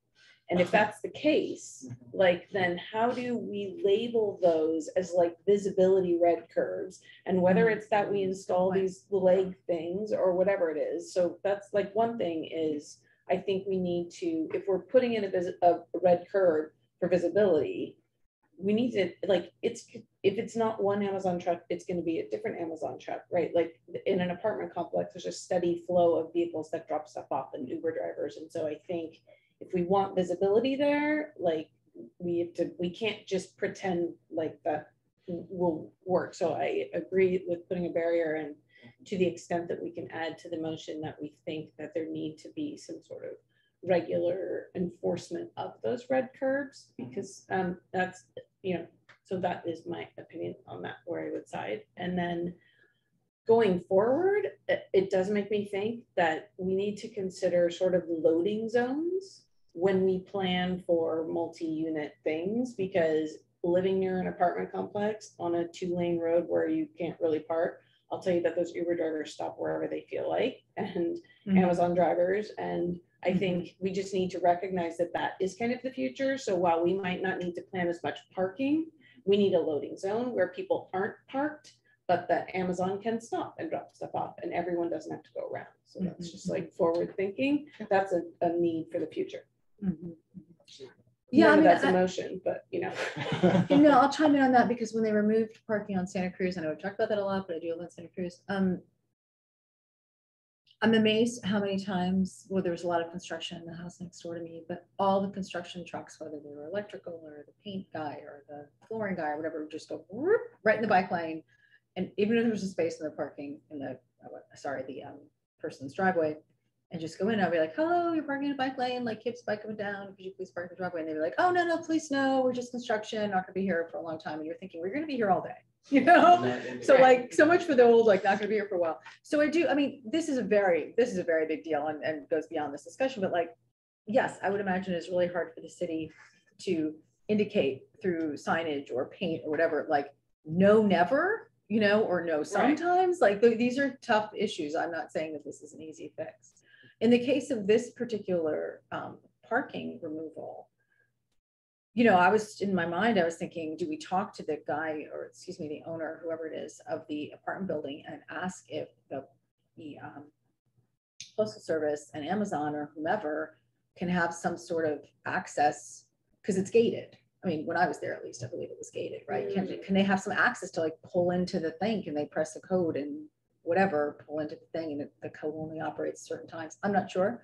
And if that's the case, like, then how do we label those as like visibility red curves? And whether it's that we install these leg things or whatever it is. So that's like one thing is, I think we need to, if we're putting in a red curve for visibility, we need to, like, if it's not one Amazon truck, it's going to be a different Amazon truck, right? Like in an apartment complex, there's a steady flow of vehicles that drop stuff off and Uber drivers. And so I think if we want visibility there, like we can't just pretend like that will work. So I agree with putting a barrier in to the extent that we can add to the motion that we think that there need to be some sort of regular enforcement of those red curbs, because that's, you know, so that is my opinion on that, where I would side. And then going forward, it does make me think that we need to consider sort of loading zones when we plan for multi-unit things, because living near an apartment complex on a 2-lane road where you can't really park, I'll tell you that those Uber drivers stop wherever they feel like, and Amazon drivers. And I think we just need to recognize that that is kind of the future. So while we might not need to plan as much parking, we need a loading zone where people aren't parked, but that Amazon can stop and drop stuff off and everyone doesn't have to go around. So that's just like forward thinking. That's a need for the future. Yeah, I mean, that's a motion, but you know. You know, I'll chime in on that, because when they removed parking on Santa Cruz, I know we've talked about that a lot, but I do live in Santa Cruz. I'm amazed how many times, well, there was a lot of construction in the house next door to me, but all the construction trucks, whether they were electrical or the paint guy or the flooring guy or whatever, would just go whoop, right in the bike lane. And even if there was a space in the parking in the, person's driveway, and just go in, I'll be like, hello, you're parking in a bike lane, like Kip's bike coming down, could you please park in the driveway? And they'd be like, oh, no, please, no, we're just construction, not gonna be here for a long time. And you're thinking, we're gonna be here all day, you know? So like, so much for the old, like, not gonna be here for a while. So I mean, this is a very big deal and goes beyond this discussion, but like, yes, I would imagine it's really hard for the city to indicate through signage or paint or whatever, like, no, never, you know, or no, sometimes. Like, these are tough issues. I'm not saying that this is an easy fix. In the case of this particular parking removal, you know, I was in my mind, I was thinking, do we talk to the guy, or excuse me, the owner, whoever it is, of the apartment building, and ask if the Postal Service and Amazon or whomever can have some sort of access, because it's gated. I mean, when I was there, at least, I believe it was gated, right? Can they have some access to like pull into the thing? Can they press the code and whatever, pull into the thing, and the code only operates certain times? I'm not sure.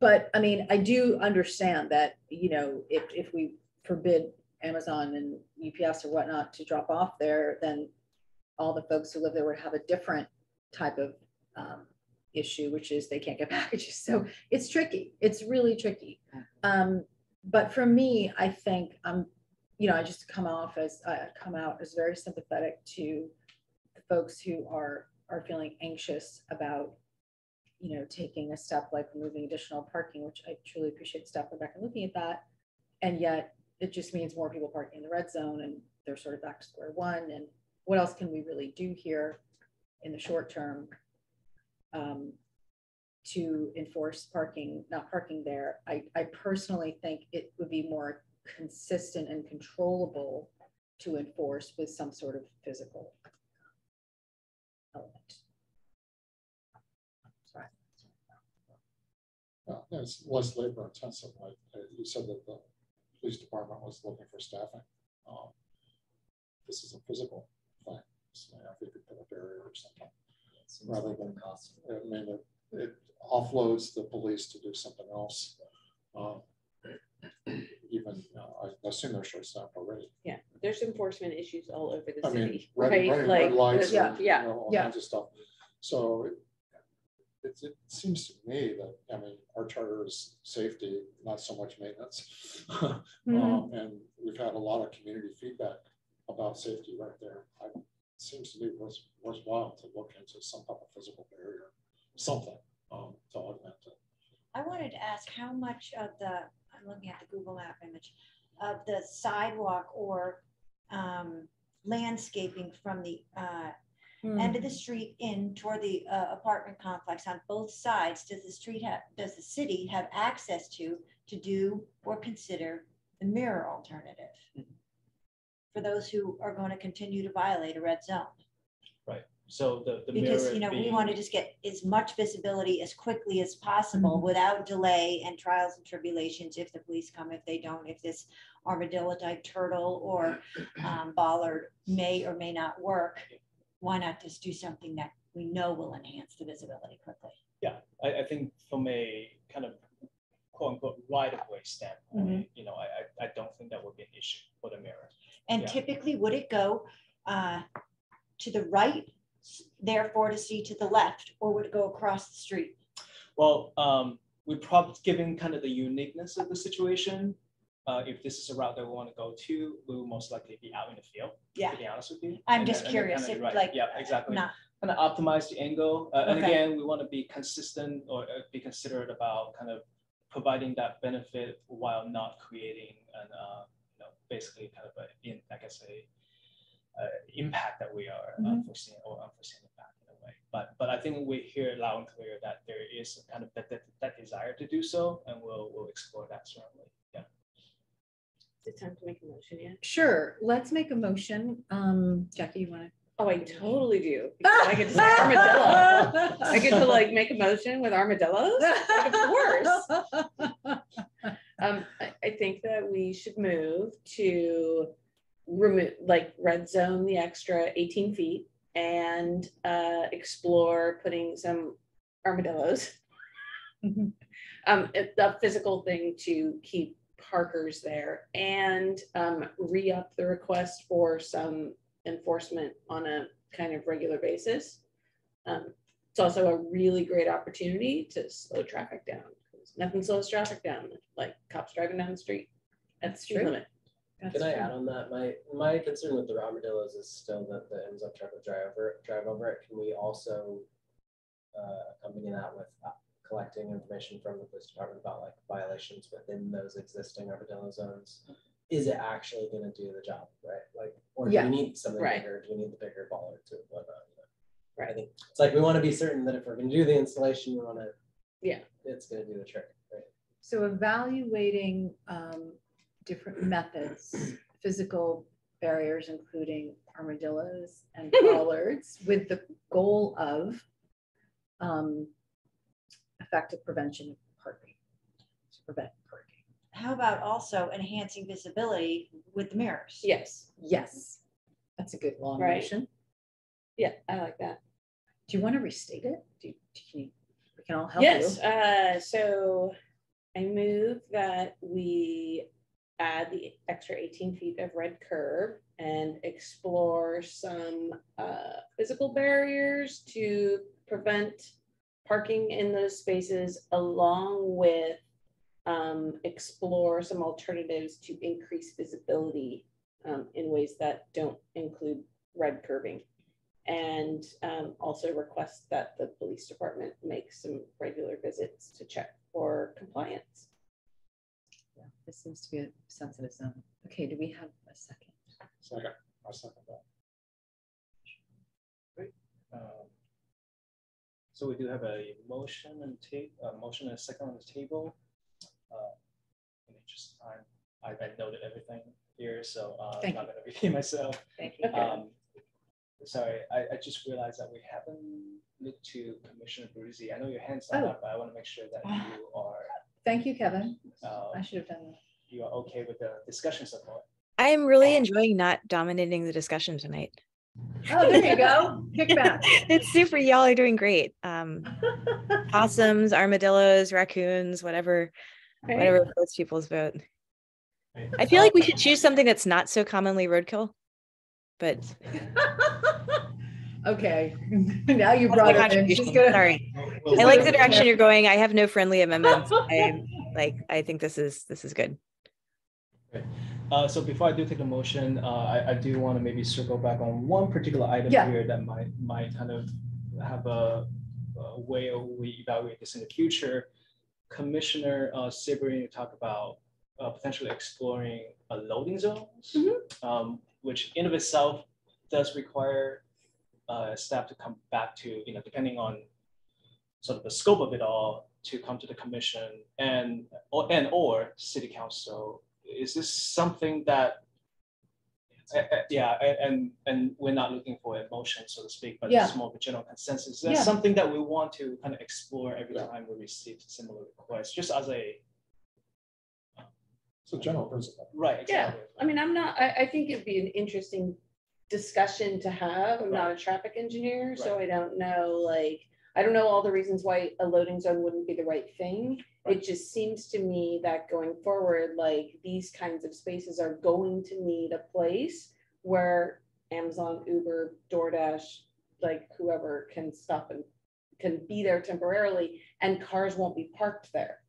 But I mean, I do understand that, you know, if we forbid Amazon and UPS or whatnot to drop off there, then all the folks who live there would have a different type of issue, which is they can't get packages. So it's tricky. It's really tricky. But for me, I think you know, I just come out as very sympathetic to the folks who are feeling anxious about, you know, taking a step like removing additional parking, which I truly appreciate stepping back and looking at that. And yet it just means more people parking in the red zone, and they're sort of back to square one. And what else can we really do here in the short term to enforce not parking there? I personally think it would be more consistent and controllable to enforce with some sort of physical element. Sorry. It's less labor intensive. Like you said that the police department was looking for staffing. This is a physical thing. So if you could put a barrier or something, rather than cost. I mean, it offloads the police to do something else. Even I assume they're short staffed already. Yeah, there's enforcement issues all over the city. Mean, red lights, yeah, all kinds of stuff. So it seems to me that, I mean, our charter is safety, not so much maintenance. And we've had a lot of community feedback about safety right there. It seems to be worthwhile to look into some type of physical barrier, something to augment it. I wanted to ask how much of I'm looking at the Google Map image of the sidewalk or landscaping from the end of the street in toward the apartment complex on both sides does the city have access to do or consider the mirror alternative for those who are going to continue to violate a red zone? Right. So the because mirror you know being, we want to just get as much visibility as quickly as possible without delay and trials and tribulations. If the police come, if they don't, if this armadillo type turtle or bollard may or may not work, why not just do something that we know will enhance the visibility quickly? Yeah, I think from a kind of quote unquote right of way standpoint, you know, I don't think that would be an issue for the mirror. And typically, would it go to the right, therefore to see to the left, or would it go across the street? Well, we're probably given kind of the uniqueness of the situation. If this is a route that we want to go to, we will most likely be out in the field. Yeah. To be honest with you. I'm And just then curious kinda, if right, like, yeah, exactly. not, Kind of optimize the angle. And Okay. again, we want to be consistent or be considerate about kind of providing that benefit while not creating an, basically kind of I guess a impact that we are foreseeing or unforeseen impact in a way. But I think we hear loud and clear that there is kind of that desire to do so, and we'll explore that certainly. Yeah. Is it time to make a motion yet? Sure, let's make a motion. Jackie, you want to? Oh, I totally do. Because I get to say armadillo. I get to like make a motion with armadillos. Like, of course. I think that we should move to remove, like, red zone the extra 18 feet and explore putting some armadillos. It's a physical thing to keep parkers there and re-up the request for some enforcement on a kind of regular basis. It's also a really great opportunity to slow traffic down. Nothing slows traffic down like cops driving down the street. That's true. Limit. Can I add on that? My concern with the armadillos is still that the ends up truck will drive over it. Can we also accompany that with collecting information from the police department about like violations within those existing armadillo zones? Is it actually going to do the job, right? Like, or do we need something bigger? Do we need the bigger baller to whatnot? Right. I think it's like we want to be certain that if we're going to do the installation, we want to, it's going to do the trick, right? So evaluating different methods, physical barriers, including armadillos and bollards, with the goal of effective prevention of parking, to prevent parking. how about also enhancing visibility with the mirrors? Yes. Yes, that's a good long Right. motion. Yeah, I like that. Do you want to restate it? We can all help you. Yes. So I move that we add the extra 18 feet of red curb and explore some physical barriers to prevent parking in those spaces, along with explore some alternatives to increase visibility in ways that don't include red curbing. And also request that the police department make some regular visits to check for compliance. Yeah, this seems to be a sensitive zone. Okay, do we have a second? Second, I'll second that. Great. So we do have a motion and motion and a second on the table. I noted everything here, so I'm not going to repeat myself. Thank you. Sorry, I just realized that we haven't looked to Commissioner Bruzzi. I know your hand's not up, but I want to make sure that you are. Thank you, Kevin. I should have done that. You are okay with the discussion so far? I am really enjoying not dominating the discussion tonight. Oh, there you go. Kick back. It's super. Y'all are doing great. Possums, armadillos, raccoons, whatever floats people's boat. I feel like we should choose something that's not so commonly roadkill, but okay. Now you brought it in. She's gonna... Sorry. I like the direction you're going. I have no friendly amendments. I think this is good. Okay. So before I do take the motion, I do want to maybe circle back on one particular item here that might kind of have a way we evaluate this in the future. Commissioner Sabourin talked about potentially exploring loading zones, which in of itself does require staff to come back to, depending on sort of the scope of it all, to come to the commission or city council. Is this something that, and we're not looking for a motion, so to speak, but it's more of a general consensus. That's something that we want to kind of explore every time we receive similar requests, just as a general principle. Right, exactly. Yeah, I mean, I think it'd be an interesting discussion to have. I'm not a traffic engineer, so I don't know, I don't know all the reasons why a loading zone wouldn't be the right thing. It just seems to me that going forward, these kinds of spaces are going to need a place where Amazon, Uber, DoorDash, like whoever can stop and can be there temporarily, and cars won't be parked there.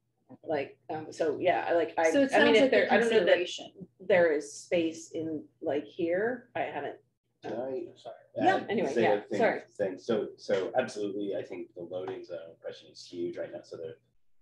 Like, so yeah, like So it I mean, sounds if like there, a I don't know that consideration. there is space in like here. I haven't. Sorry. Yeah, anyway, Say yeah, a sorry. Thing. So absolutely, I think the loading zone question is huge right now. So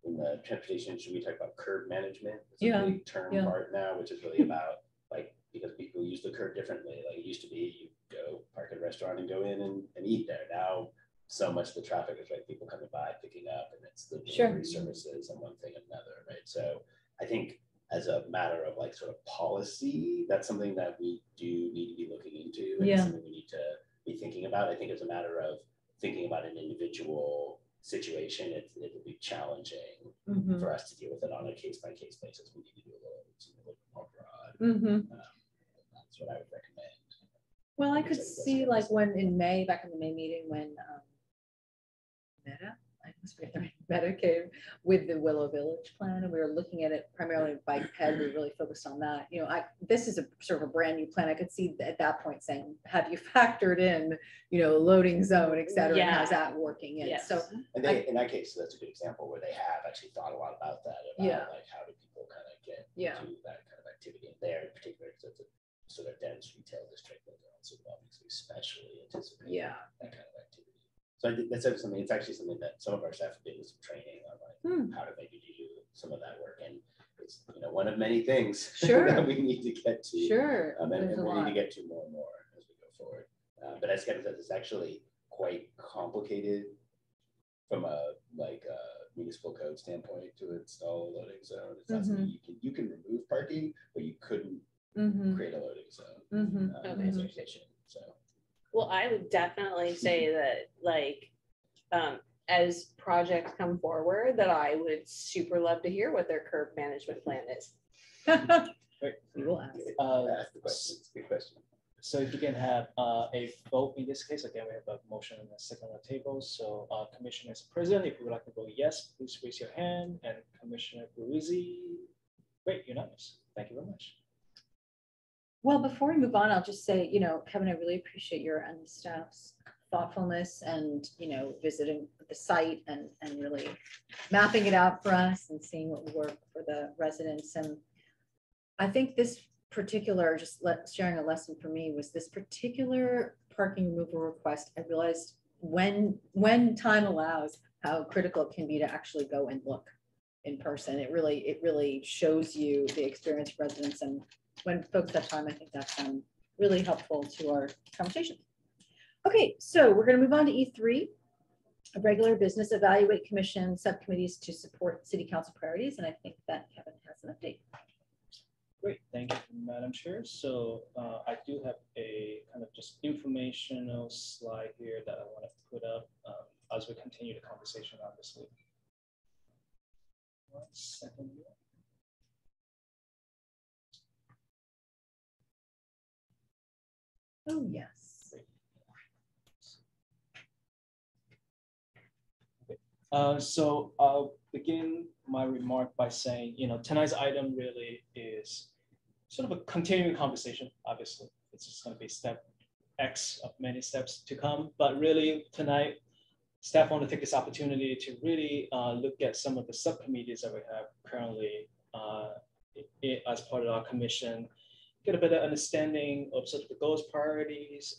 in the transportation, should we talk about curb management? It's a big term part now, which is really about like, because people use the curb differently. Like it used to be, you go park at a restaurant and go in and eat there. Now, so much of the traffic is like people coming by, picking up, and it's the delivery services and one thing and another, right? So I think as a matter of like sort of policy, that's something that we do need to be looking into, and something we need to be thinking about. I think it's a matter of thinking about an individual situation. It will be challenging for us to deal with it on a case-by-case basis. We need to do a little more broad. That's what I would recommend. Well, I could see like when in May, back in the May meeting, when Meta came with the Willow Village plan, and we were looking at it primarily bike ped. We really focused on that. You know, this is a sort of a brand new plan. I could see at that point saying, have you factored in, you know, loading zone, et cetera, and how's that working in? So and in that case, that's a good example where they have actually thought a lot about that, about like how do people kind of get to that kind of activity in there, in particular because it's a sort of dense retail district that they're also obviously especially anticipating that kind of activity. So I think that's something. It's actually something that some of our staff have been with some training on, like how to maybe do some of that work, and it's one of many things that we need to get to. And we need to get to more and more as we go forward. But as Kevin says, it's actually quite complicated from a municipal code standpoint to install a loading zone. It's not something you can remove parking, but you couldn't create a loading zone. So. Well, I would definitely say that, like, as projects come forward, that I would super love to hear what their curb management plan is. We will ask. Ask the question. It's a good question. So if you can have a vote in this case, again, we have a motion and a second on the table. So Commissioner President, if you would like to vote yes, please raise your hand. And Commissioner Peruzzi, great, unanimous. Thank you very much. Well, before we move on, I'll just say, you know, Kevin, I really appreciate your and the staff's thoughtfulness and, you know, visiting the site and really mapping it out for us and seeing what would work for the residents. And I think this particular, sharing a lesson for me, was this particular parking removal request. I realized when time allows, how critical it can be to actually go and look in person. It really shows you the experience of residents, and when folks have time, I think that's really helpful to our conversation. Okay, so we're going to move on to E3, a regular business, evaluate commission subcommittees to support city council priorities. And I think that Kevin has an update. Great, thank you, Madam Chair. So I do have a kind of just informational slide here that I want to put up as we continue the conversation on this week. 1 second here. Oh, yes. So I'll begin my remark by saying, you know, tonight's item really is sort of a continuing conversation. Obviously, it's just going to be step X of many steps to come. But really tonight, staff want to take this opportunity to really look at some of the subcommittees that we have currently as part of our commission, get a better understanding of sort of the goals, priorities,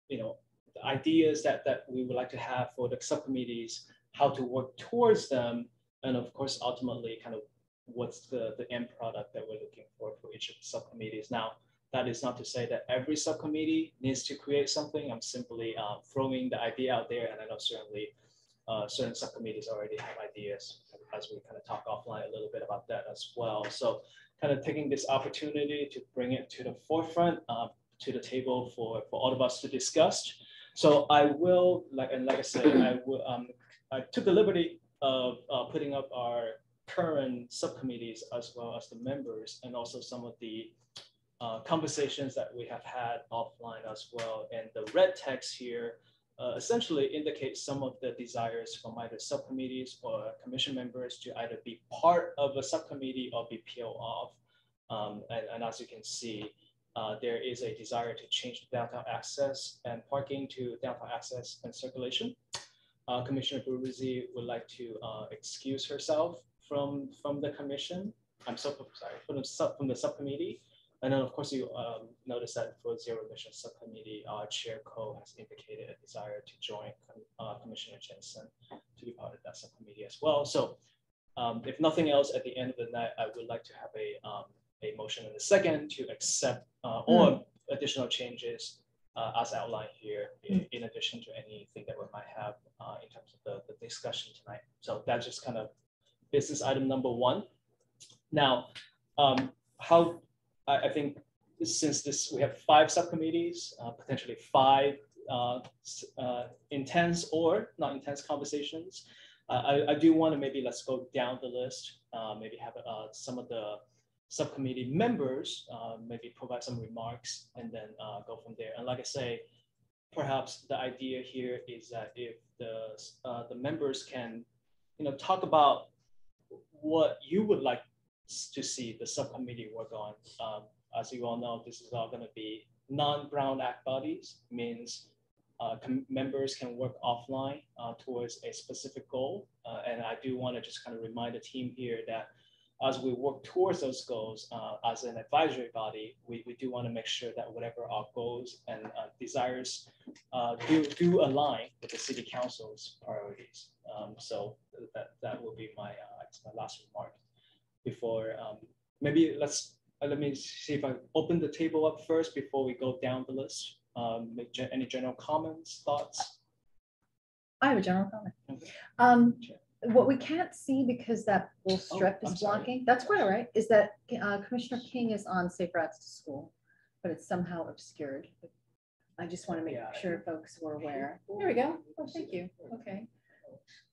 you know, the ideas that we would like to have for the subcommittees, how to work towards them, and of course, ultimately, kind of what's the end product that we're looking for each of the subcommittees. Now, that is not to say that every subcommittee needs to create something. I'm simply throwing the idea out there, and I know certainly certain subcommittees already have ideas, as we kind of talk offline a little bit about that as well. So kind of taking this opportunity to bring it to the forefront, to the table for all of us to discuss. So I will, like I said, I took the liberty of putting up our current subcommittees as well as the members, and also some of the conversations that we have had offline as well. And the red text here essentially indicates some of the desires from either subcommittees or commission members to either be part of a subcommittee or be peeled off. And as you can see, there is a desire to change the downtown access and parking to downtown access and circulation. Commissioner Abruzzi would like to excuse herself from the commission. I'm so sorry, from the subcommittee. And then of course you notice that for Zero Emission Subcommittee, Chair Ko has indicated a desire to join Commissioner Jensen to be part of that subcommittee as well. So if nothing else, at the end of the night, I would like to have a motion in a second to accept or additional changes as outlined here, in addition to anything that we might have in terms of the discussion tonight. So that's just kind of business item number one. Now, I think since we have 5 subcommittees, potentially 5 intense or not intense conversations, I do want to maybe let's go down the list, maybe have some of the subcommittee members maybe provide some remarks and then go from there. And like I say, perhaps the idea here is that if the members can, talk about what you would like to see the subcommittee work on. As you all know, this is all going to be non-Brown Act bodies, means members can work offline towards a specific goal. And I do want to just kind of remind the team here that as we work towards those goals as an advisory body, we do want to make sure that whatever our goals and desires do align with the city council's priorities. So that will be my last remark before maybe let me see if I open the table up first before we go down the list. Any general comments, thoughts? I have a general comment. Sure. What we can't see because that little strip is blocking, that's quite all right, is that Commissioner King is on Safe Routes to School, but it's somehow obscured. I just want to make sure folks were aware. There we go. Oh, thank you. Okay.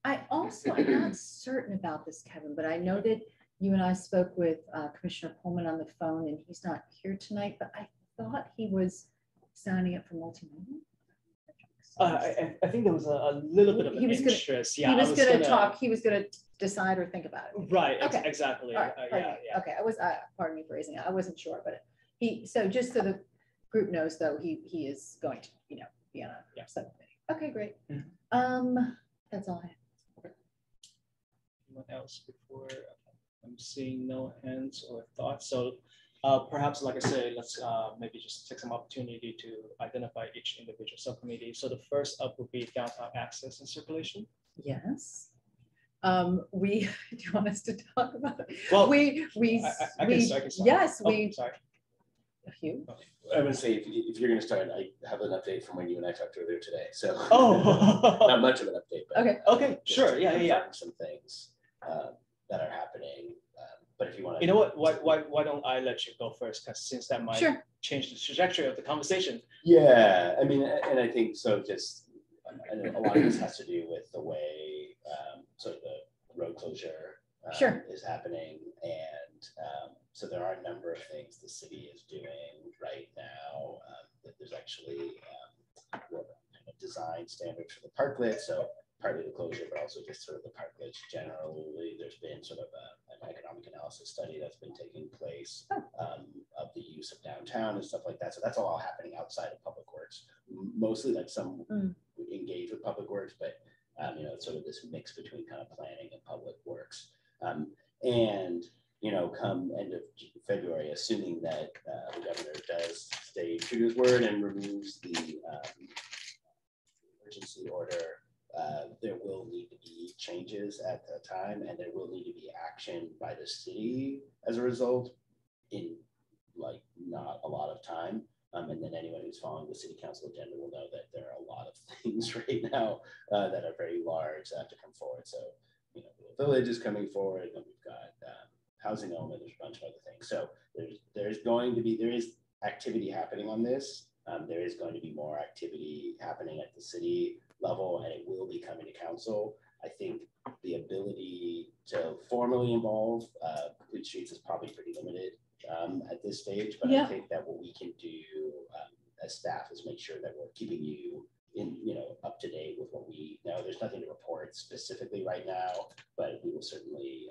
I'm not certain about this, Kevin, but I know that you and I spoke with Commissioner Pullman on the phone, and he's not here tonight, but I thought he was signing up for multimodal. I think there was a little bit of an interest. He was going to talk. He was going to decide or think about it. Right. Okay. Exactly. Right. Yeah. Okay. I was. Pardon me for raising it. I wasn't sure, but so just so the group knows, though, he is going to be on a subcommittee. Okay. Great. That's all I have. Anyone else before? I'm seeing no hands or thoughts. So perhaps, like I say, let's maybe just take some opportunity to identify each individual subcommittee. So the first up would be downtown access and circulation. Yes. Do you want us to talk about it? Well, I can start. Yes, sorry. A few. I would say if you're going to start, I have an update from when you and I talked earlier today. So not much of an update. But okay. Sure. Yeah. Some things that are happening. But if you want to, you know what? Why don't I let you go first? Because since that might change the trajectory of the conversation. Yeah, I mean, and I think so. Just I know a lot of this has to do with the way sort of the road closure is happening, and so there are a number of things the city is doing right now. That there's actually kind of design standards for the parklet. So partly the closure, but also just sort of the parklets generally. There's been sort of an economic analysis study that's been taking place of the use of downtown and stuff like that. So that's all happening outside of Public Works. Mostly like some engage with Public Works, but it's sort of this mix between kind of planning and Public Works. And come end of February, assuming that the governor does stay true to his word and removes the emergency order, there will need to be changes at the time, and there will need to be action by the city as a result in like not a lot of time. And then anyone who's following the city council agenda will know that there are a lot of things right now that are very large that have to come forward. So, the village is coming forward, and we've got housing element, there's a bunch of other things. So there is activity happening on this. There is going to be more activity happening at the city level, and it will be coming to council. I think the ability to formally involve Complete Streets is probably pretty limited at this stage, but I think that what we can do as staff is make sure that we're keeping you up to date with what we know. There's nothing to report specifically right now, but we will certainly,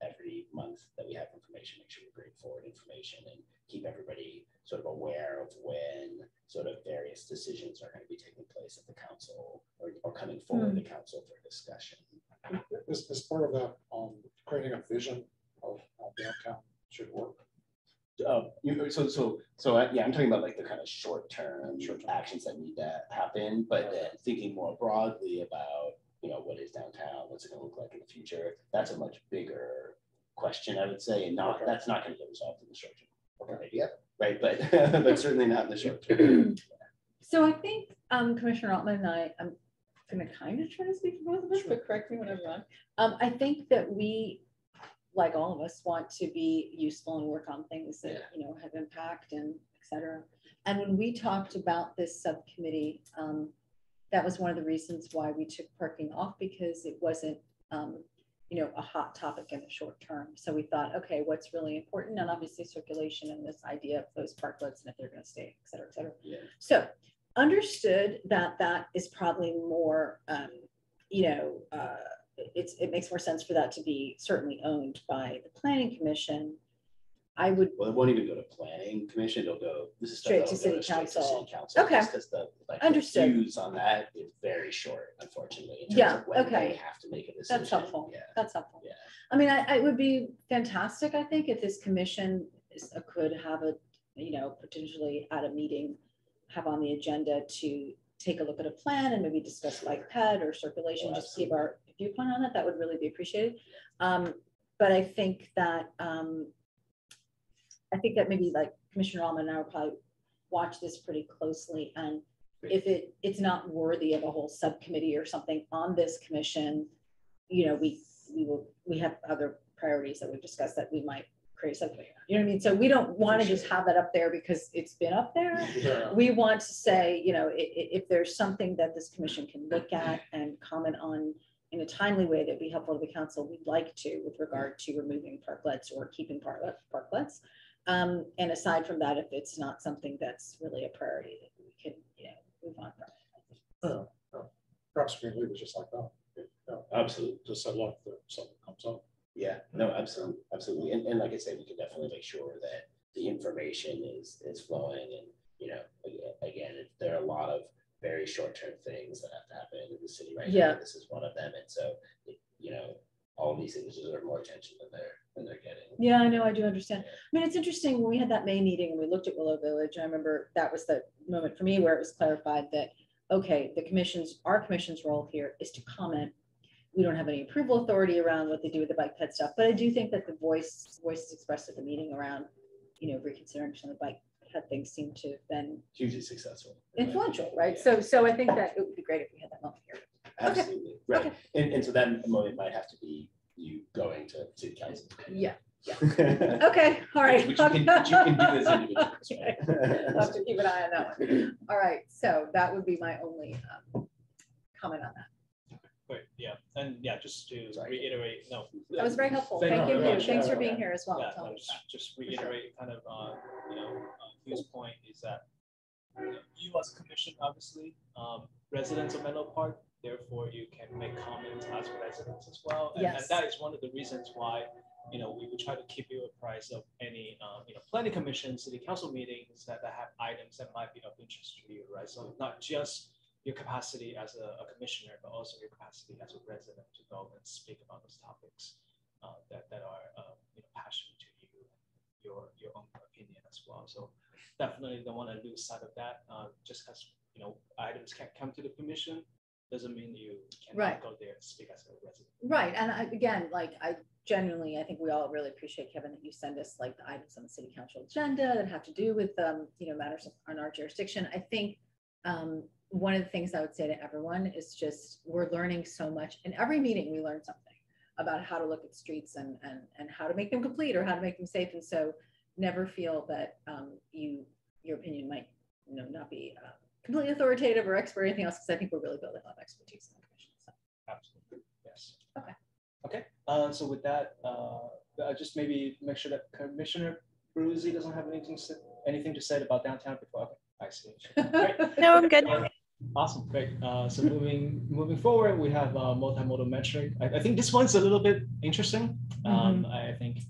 every month that we have information, make sure we bring forward information and keep everybody sort of aware of when sort of various decisions are going to be taking place at the council or coming forward to council for discussion. As part of that, creating a vision of how downtown should work. Yeah, I'm talking about like the kind of short-term actions that need to happen, but then thinking more broadly about, what is downtown, what's it going to look like in the future. That's a much bigger question, I would say, and that's not going to get resolved in the short term. Okay, yeah, right, but but certainly not in the short term. So I think Commissioner Altman and I'm going to kind of try to speak for both of us, but correct me when I'm wrong. I think that we, like all of us, want to be useful and work on things that have impact and et cetera. And when we talked about this subcommittee, that was one of the reasons why we took parking off, because it wasn't a hot topic in the short term. So we thought, okay, what's really important? And obviously circulation and this idea of those parklets and if they're going to stay, et cetera, et cetera. Yeah. So understood that that is probably more, it makes more sense for that to be certainly owned by the Planning Commission. Well, it won't even go to Planning Commission. It'll go straight to City Council. Okay. Because the understood. views on that is very short, unfortunately. Okay. They have to make a decision. That's helpful. Yeah. That's helpful. Yeah. I mean, it would be fantastic, I think, if this commission could have potentially at a meeting, have on the agenda to take a look at a plan and maybe discuss bike ped or circulation, just give our viewpoint on it. That would really be appreciated. But I think that maybe like Commissioner Allman and I will probably watch this pretty closely. And if it's not worthy of a whole subcommittee or something on this commission, we have other priorities that we've discussed that we might create a subcommittee. You know what I mean? So we don't want to just have that up there because it's been up there. Yeah. We want to say, if there's something that this commission can look at and comment on in a timely way that'd be helpful to the council, we'd like to, with regard to removing parklets or keeping parklets. And aside from that, if it's not something that's really a priority, that we can, move on from it. Perhaps we can leave it just like that. Absolutely. Just say, look, if something comes up. Yeah, no, absolutely. And like I said, we can definitely make sure that the information is flowing. And, again, there are a lot of very short-term things that have to happen in the city right now. This is one of them. And so, all of these things deserve more attention than they're getting. Yeah, I know, I do understand. I mean, it's interesting when we had that May meeting and we looked at Willow Village, I remember that was the moment for me where it was clarified that, okay, our commission's role here is to comment. We don't have any approval authority around what they do with the bike ped stuff, but I do think that the voices expressed at the meeting around, reconsideration of the bike ped things seem to have been hugely successful, influential, right? Yeah. So I think that it would be great if we had that moment here. Absolutely, okay. Right. Okay. And so that moment might have to be you going to City Council. Yeah. Okay. All right. Which you can do this individually. Right? I'll have to keep an eye on that one. All right. So that would be my only comment on that. Great. Yeah. And just to reiterate, that was very helpful. Thank you. Thanks for being here as well. Yeah, just reiterate kind of Hugh's point is that you as a commission, obviously, residents of Menlo Park, therefore you can make comments as residents as well. And, and that is one of the reasons why we would try to keep you apprised of any planning commission, city council meetings that have items that might be of interest to you, right? So not just your capacity as a commissioner, but also your capacity as a resident to go and speak about those topics that are passionate to you, your own opinion as well. So definitely don't want to lose sight of that. Just because items can't come to the commission doesn't mean you cannot go there and speak as a resident. Right, and I genuinely, I think we all really appreciate, Kevin, that you send us like the items on the city council agenda that have to do with matters on our jurisdiction. I think one of the things I would say to everyone is just we're learning so much. In every meeting, we learn something about how to look at streets and how to make them complete or how to make them safe. And so never feel that your opinion might not be completely authoritative or expert or anything else, because I think we're really building a lot of expertise in the commission. So. Absolutely, yes. Okay. So with that, just maybe make sure that Commissioner Bruzzi doesn't have anything to say about downtown before. Okay, I see. Great. No, I'm good. Awesome, great. So moving forward, we have multimodal metric. I think this one's a little bit interesting. I think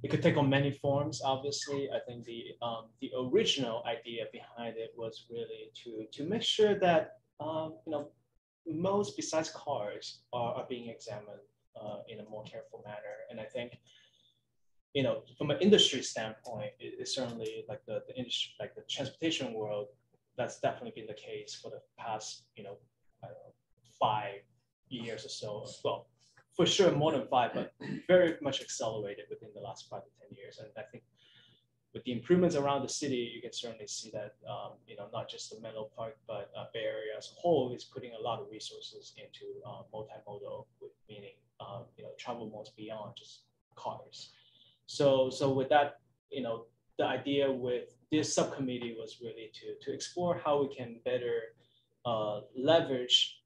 it could take on many forms. Obviously, I think the original idea behind it was really to make sure that most besides cars are being examined in a more careful manner. And I think from an industry standpoint, it's certainly like the industry, like the transportation world, that's definitely been the case for the past I don't know, 5 years or so. Well, for sure more than 5, but very much accelerated within the last 5 to 10 years. And I think with the improvements around the city, you can certainly see that not just the Menlo Park, but Bay Area as a whole is putting a lot of resources into multimodal, meaning travel modes beyond just cars. So with that, the idea with this subcommittee was really to explore how we can better leverage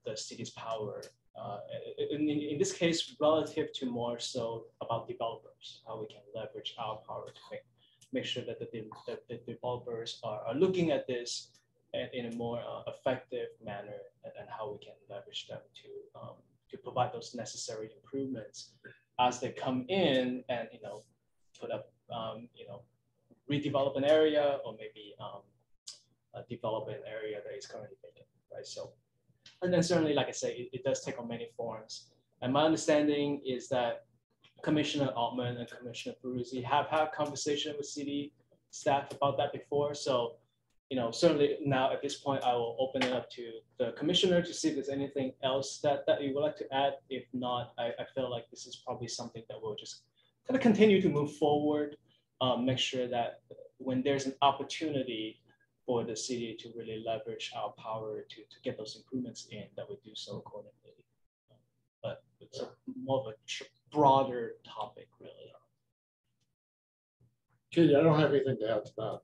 the city's power. In this case, relative to more so about developers, how we can leverage our power to make sure that the developers are looking at this in a more effective manner, and how we can leverage them to provide those necessary improvements as they come in and put up redevelop an area, or maybe develop an area that is currently vacant, right? So. And then certainly, like I say, it does take on many forms. And my understanding is that Commissioner Altman and Commissioner Peruzzi have had conversation with city staff about that before. So, certainly now at this point, I will open it up to the commissioner to see if there's anything else that you would like to add. If not, I feel like this is probably something that we'll just kind of continue to move forward, make sure that when there's an opportunity for the city to really leverage our power to get those improvements in, that we do so accordingly. But it's more of a broader topic, really. Katie, I don't have anything to add to that.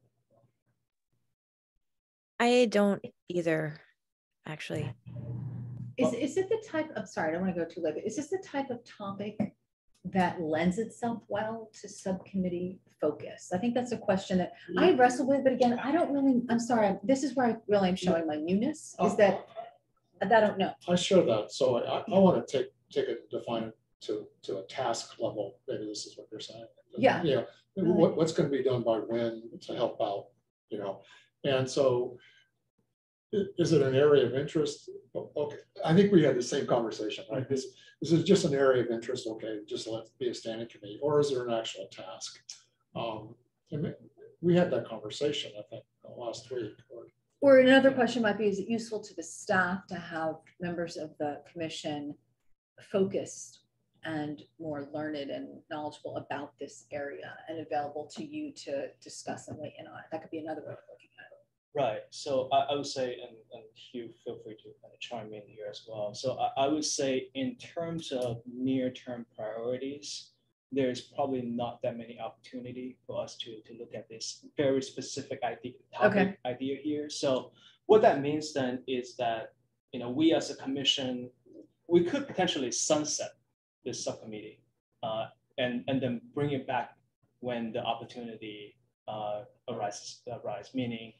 I don't either, actually. Is it the type of, sorry, I don't want to go too late, but is this the type of topic that lends itself well to subcommittee focus? I think that's a question that I wrestle with, but again, I don't really, I'm sorry, this is where I really am showing my newness, is that I don't know. I share that. So I want to take it and define it to a task level. Maybe this is what you're saying. Yeah. What's going to be done by when to help out, and so is it an area of interest? Okay, I think we had the same conversation, right? This is just an area of interest. Okay, just let it be a standing committee, or is there an actual task? We had that conversation, I think, last week. Or another question might be, is it useful to the staff to have members of the commission focused and more learned and knowledgeable about this area and available to you to discuss and weigh in on it? That could be another way of looking at it. Right. So I would say, and Hugh, feel free to kind of chime in here as well. So I would say in terms of near-term priorities, there's probably not that many opportunity for us to look at this very specific idea here. So what that means then is that, we as a commission, we could potentially sunset this subcommittee and then bring it back when the opportunity arises, meaning,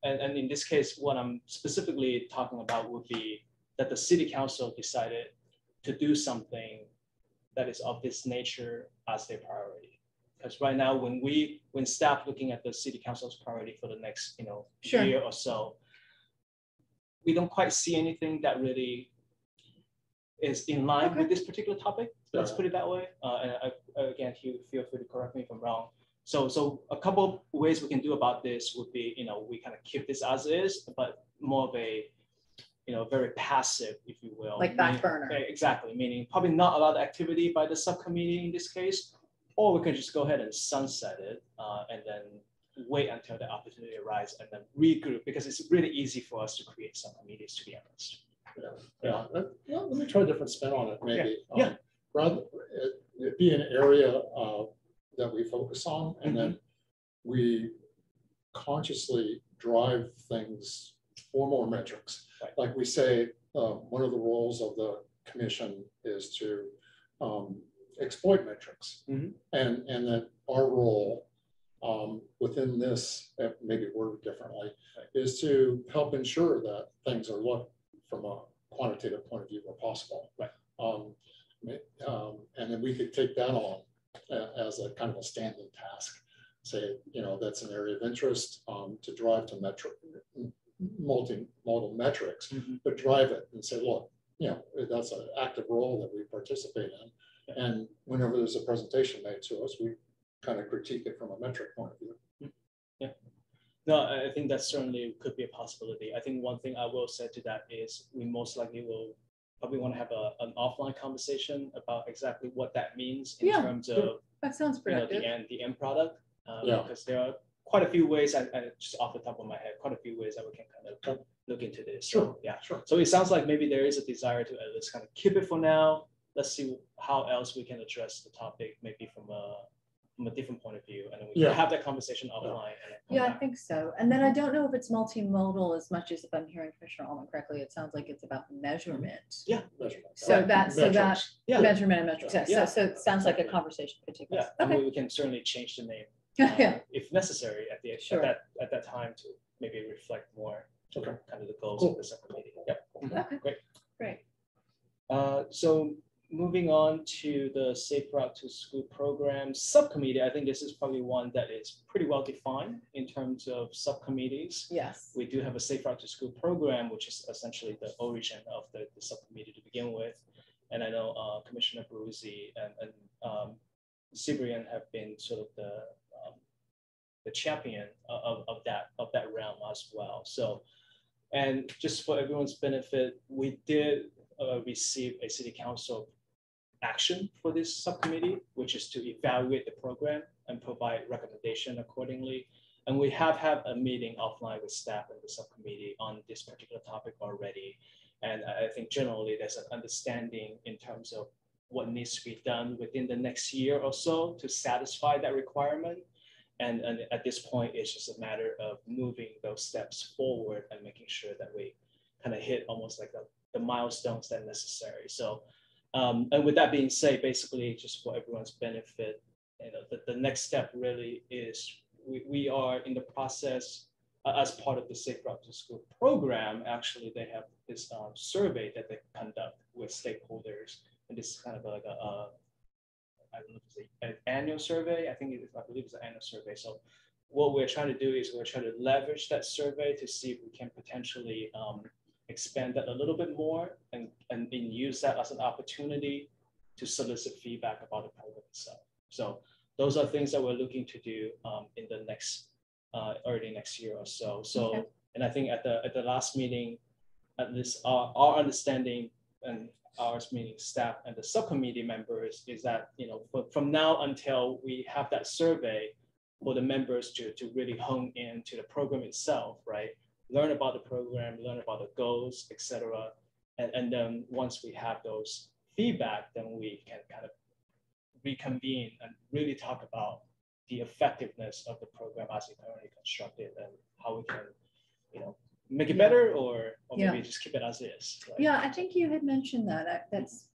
and in this case, what I'm specifically talking about would be that the city council decided to do something that is of this nature as their priority. Because right now, when staff looking at the city council's priority for the next year or so, we don't quite see anything that really is in line with this particular topic. Let's put it that way. And again, Hugh, feel free to correct me if I'm wrong. So a couple of ways we can do about this would be, we kind of keep this as is, but more of a very passive, if you will. Like back burner. Exactly, meaning probably not a lot of activity by the subcommittee in this case, or we can just go ahead and sunset it and then wait until the opportunity arises and then regroup, because it's really easy for us to create subcommittees, to be honest. Yeah. Let me try a different spin on it, maybe. Yeah. Rather, it be an area that we focus on, and then we consciously drive things for more metrics. Right. Like we say, one of the roles of the commission is to exploit metrics, and that our role within this, maybe worded differently, is to help ensure that things are looked from a quantitative point of view where possible. Right. And then we could take that on as a kind of a standing task. Say, that's an area of interest to drive to multimodal metrics, but drive it and say, look, that's an active role that we participate in. And whenever there's a presentation made to us, we kind of critique it from a metric point of view. Yeah. No, I think that certainly could be a possibility. I think one thing I will say to that is we most likely will probably want to have an offline conversation about exactly what that means in terms of that sounds productive. The end product. Because there are quite a few ways, I just off the top of my head, quite a few ways that we can kind of look into this. Sure. So, So it sounds like maybe there is a desire to at least kind of keep it for now. Let's see how else we can address the topic, maybe from a different point of view, and then we can have that conversation offline. Yeah, I think so. And then I don't know if it's multimodal as much as, if I'm hearing Commissioner Allman correctly, it sounds like it's about measurement. Yeah, measurement. So measurement and metrics. So it sounds like a conversation could take place. And we can certainly change the name if necessary at at that time to maybe reflect more kind of the goals of the subcommittee. Okay. Great. So moving on to the Safe Route to School program subcommittee, I think this is probably one that is pretty well defined in terms of subcommittees. Yes. We do have a Safe Route to School program, which is essentially the origin of the subcommittee to begin with. And I know Commissioner Peruzzi and Cyprian have been sort of the champion of that realm as well. So, and just for everyone's benefit, we did receive a city council action for this subcommittee, which is to evaluate the program and provide recommendation accordingly. And we have had a meeting offline with staff and the subcommittee on this particular topic already. And I think generally there's an understanding in terms of what needs to be done within the next year or so to satisfy that requirement. And at this point, it's just a matter of moving those steps forward and making sure that we kind of hit almost like the milestones that are necessary. So, and with that being said, basically just for everyone's benefit, the next step really is we are in the process as part of the Safe Route to School program. Actually, they have this survey that they conduct with stakeholders, and this is kind of like I don't know if it's an annual survey. I believe it's an annual survey. So what we're trying to do is we're trying to leverage that survey to see if we can potentially expand that a little bit more and use that as an opportunity to solicit feedback about the program itself. So those are things that we're looking to do in the next early next year or so. So, and I think at the last meeting, at least our understanding and ours, meaning staff and the subcommittee members, is that from now until we have that survey for the members to really hone into the program itself, right? Learn about the program, learn about the goals, etc. And then once we have those feedback, then we can kind of reconvene and really talk about the effectiveness of the program as it currently constructed and how we can, make it better or maybe just keep it as is. Right? Yeah, I think you had mentioned that. That's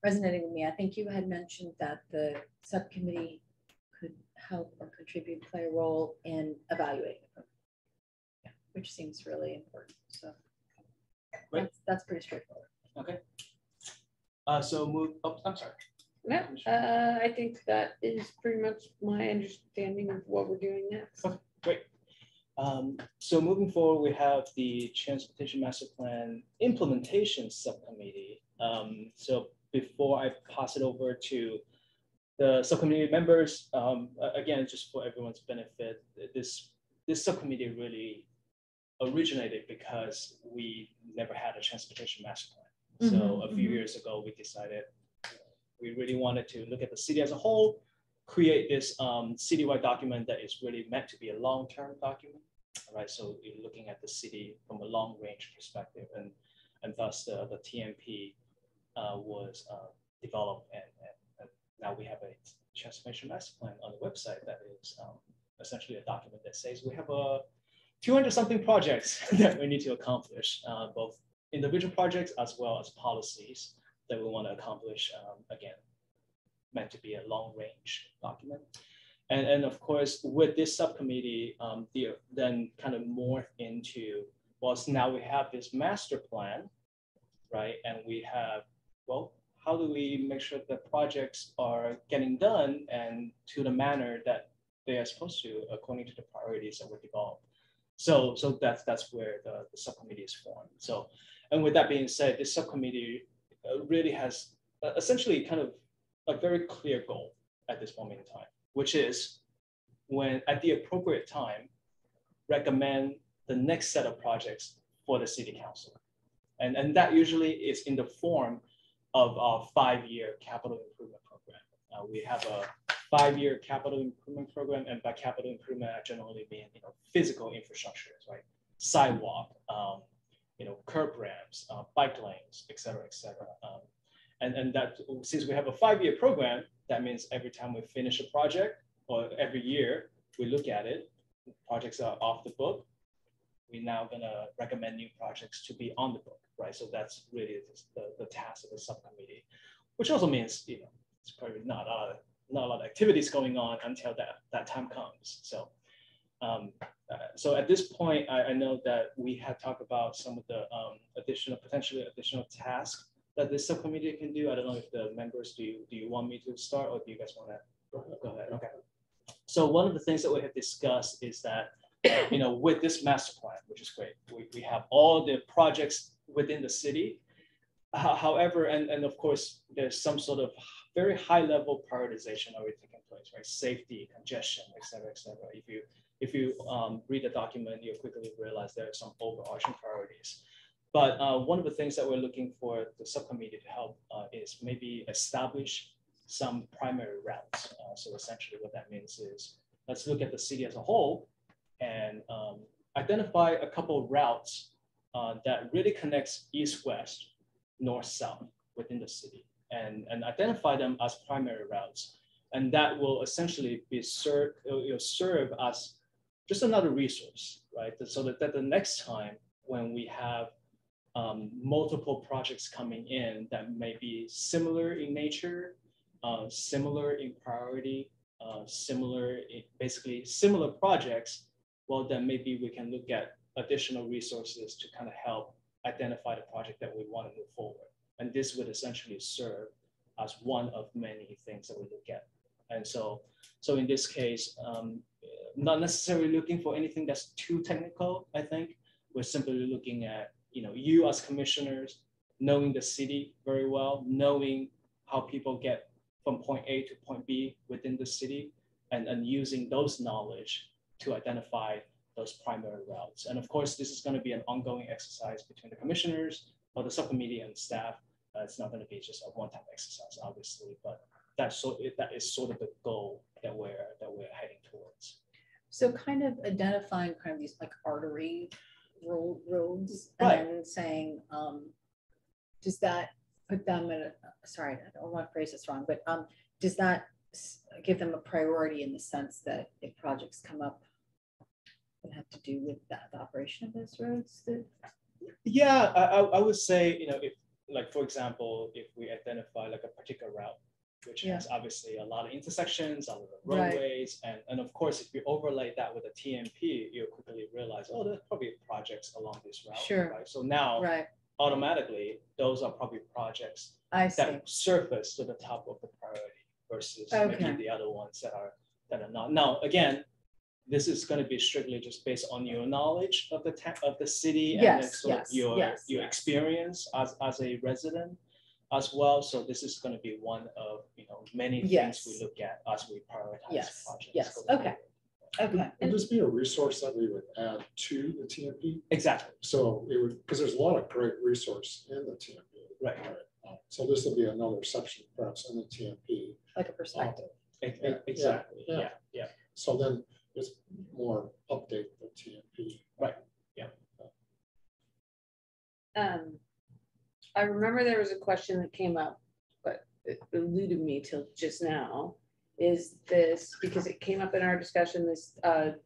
resonating with me. I think you had mentioned that the subcommittee could help or contribute, play a role in evaluating the program, which seems really important. So that's pretty straightforward. Okay. So move. Oh, I'm sorry. Yeah, I think that is pretty much my understanding of what we're doing next. Okay, great. So moving forward, we have the Transportation Master Plan Implementation Subcommittee. So before I pass it over to the subcommittee members, again, just for everyone's benefit, this subcommittee really originated because we never had a Transportation Master Plan. So a few years ago, we decided we really wanted to look at the city as a whole, create this citywide document that is really meant to be a long-term document, right? So we're looking at the city from a long-range perspective, and thus the TMP was developed, and now we have a transformation master plan on the website that is essentially a document that says we have 200-something projects that we need to accomplish, both individual projects as well as policies that we want to accomplish, again, meant to be a long-range document. And of course, with this subcommittee, then kind of morph into, well, so now we have this master plan, right? And we have, well, how do we make sure that projects are getting done and to the manner that they are supposed to according to the priorities that were developed. So that's where the subcommittee is formed. So, and with that being said, this subcommittee really has essentially kind of a very clear goal at this moment in time, which is when at the appropriate time, recommend the next set of projects for the city council. And that usually is in the form of our 5-year capital improvement program. We have a 5-year capital improvement program, and by capital improvement, I generally mean physical infrastructures, right? Sidewalk, curb ramps, bike lanes, et cetera, et cetera. And that since we have a 5-year program, that means every time we finish a project or every year we look at it, projects are off the book. We're now gonna recommend new projects to be on the book, right? So that's really the task of the subcommittee, which also means it's probably not a lot of activities going on until that time comes. So so at this point, I know that we had talked about some of the potentially additional tasks that this subcommittee can do. I don't know if the members, do you want me to start, or do you guys want to go ahead? Okay. So one of the things that we have discussed is that, with this master plan, which is great, we have all the projects within the city. However, and of course, there's some sort of very high level prioritization already taking place, right? Safety, congestion, et cetera, et cetera. If you read the document, you'll quickly realize there are some overarching priorities. But one of the things that we're looking for the subcommittee to help is maybe establish some primary routes. So essentially what that means is, let's look at the city as a whole and identify a couple of routes that really connects east-west, north-south within the city, and identify them as primary routes. And that will essentially be serve as just another resource, right? So that the next time when we have multiple projects coming in that may be similar in nature, similar in priority, basically similar projects, well, then maybe we can look at additional resources to kind of help identify the project that we want to move forward. And this would essentially serve as one of many things that we look at. And so in this case, not necessarily looking for anything that's too technical, I think. We're simply looking at, you as commissioners, knowing the city very well, knowing how people get from point A to point B within the city, and using those knowledge to identify those primary routes. And of course, this is going to be an ongoing exercise between the commissioners or the subcommittee and staff. It's not going to be just a one-time exercise, obviously, but that is sort of the goal that we're heading towards. So kind of identifying kind of these like artery roads, right, and saying, does that put them in sorry, I don't want to phrase this wrong, but does that give them a priority in the sense that if projects come up that have to do with the operation of those roads? Yeah, I would say, if, like, for example, if we identify like a particular route, which has obviously a lot of intersections, a lot of roadways, and of course, if you overlay that with a TMP, you'll quickly realize, oh, there's probably projects along this route. Sure. Right? So now, automatically, those are probably projects that surface to the top of the priority versus maybe the other ones that are not. Now, again, this is going to be strictly just based on your knowledge of the city and sort of your experience as a resident as well. So this is going to be one of many things we look at as we prioritize projects. Yes. Okay. Okay. Would this be a resource that we would add to the TMP? Exactly. So it would, because there's a lot of great resource in the TMP. Right. So this would be another section perhaps in the TMP. Like a perspective. Exactly. Yeah. So then it's more update the TMP. Right. Yeah. I remember there was a question that came up, but it eluded me till just now. Is this, because it came up in our discussion, this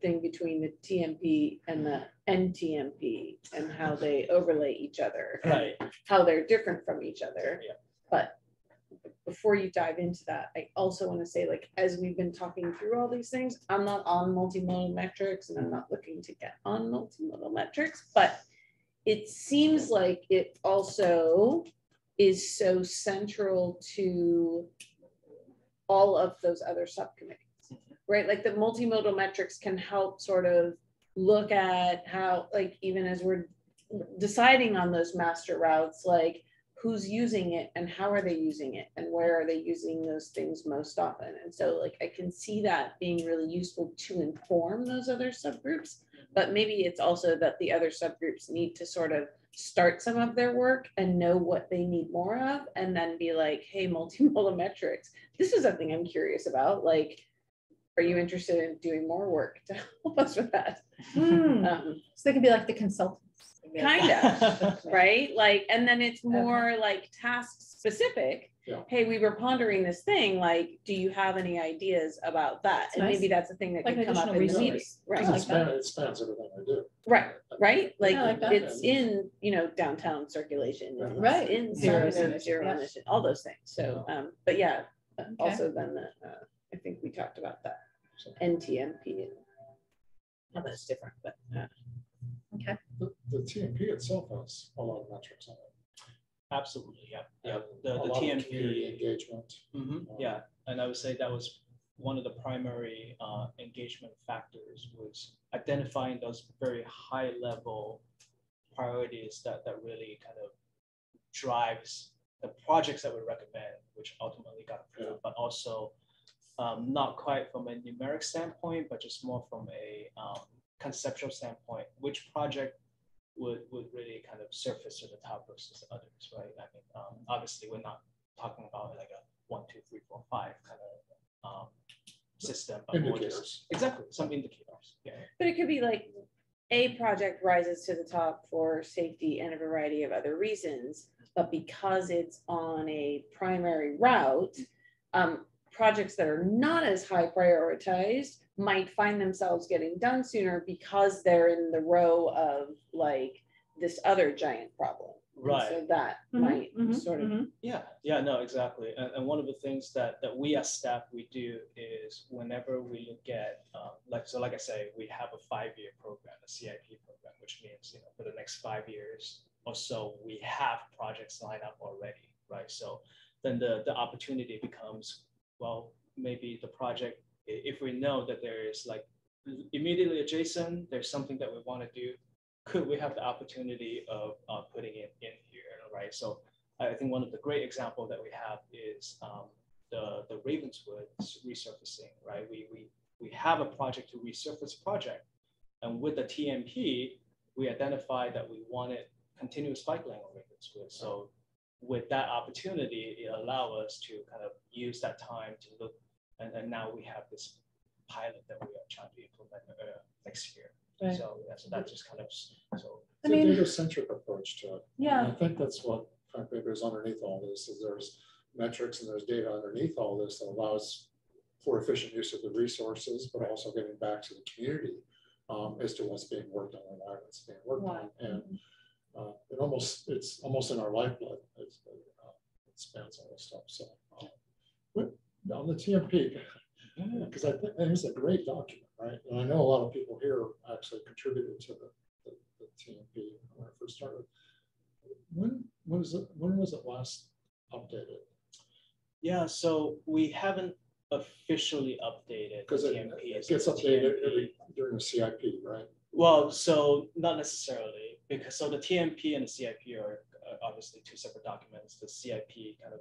thing between the TMP and the NTMP and how they overlay each other, right? How they're different from each other. Yeah. But before you dive into that, I also want to say, like, as we've been talking through all these things, I'm not on multimodal metrics and I'm not looking to get on multimodal metrics, but it seems like it also is so central to all of those other subcommittees, right? Like the multimodal metrics can help sort of look at how, like, even as we're deciding on those master routes, like who's using it and how are they using it and where are they using those things most often. And so like I can see that being really useful to inform those other subgroups, but maybe it's also that the other subgroups need to sort of start some of their work and know what they need more of, and then be like, hey, multimodal metrics, this is something I'm curious about. Like, are you interested in doing more work to help us with that? So they can be like the consultants. Kind of, right? Like, and then it's more like task specific. Yeah. Hey, we were pondering this thing. Like, do you have any ideas about that? And maybe that's the thing that Like could come up additional in the meeting, resource. right? It spans everything I do. Right, right. Like, like that. it's in, you know, downtown circulation, and it's Right. in Zero zero emission. emission, all those things. So, but yeah, also then the, I think we talked about that NTMP and how that's different, but. Okay. The TMP itself has a lot of metrics on it. Absolutely, yeah, yeah. The A lot of TMP community engagement. yeah, and I would say that was one of the primary engagement factors, was identifying those very high level priorities that really kind of drives the projects that we recommend, which ultimately got approved, but also not quite from a numeric standpoint, but just more from a conceptual standpoint, which project would really kind of surface to the top versus the others, right? I mean, obviously we're not talking about like a 1, 2, 3, 4, 5 kind of system, but more just exactly some indicators. Yeah. But it could be like a project rises to the top for safety and a variety of other reasons, but because it's on a primary route, projects that are not as high prioritized might find themselves getting done sooner because they're in the row of like this other giant problem. Right. And so that might sort of. Yeah, no, exactly. And one of the things that we as staff, we do is whenever we look at, like I say, we have a 5-year program, a CIP program, which means, you know, for the next 5 years or so, we have projects lined up already, right? So then the opportunity becomes, well, maybe the project, if we know that there is like immediately adjacent, there's something that we want to do, could we have the opportunity of putting it in here, right? So I think one of the great examples that we have is the Ravenswood resurfacing, right? We have a project to resurface project, and with the TMP, we identified that we wanted continuous bike lane on Ravenswood. So with that opportunity, it allowed us to kind of use that time to look, and now we have this pilot that we are trying to implement next year. Right. So yeah, so that just kind of so. It's a data-centric approach to it. Yeah. And I think that's what Frank Baker is underneath all this, is there's metrics and there's data underneath all this that allows for efficient use of the resources, but also getting back to the community as to what's being worked on and why it's being worked on. And it's almost in our lifeblood. It spans all this stuff. So on the TMP, because I think it's a great document, right? And I know a lot of people here actually contributed to the TMP when it first started. When was it last updated? Yeah, so we haven't officially updated because the it TMP. gets updated during the CIP, right? Well, so not necessarily, because so the TMP and the CIP are obviously two separate documents. The CIP kind of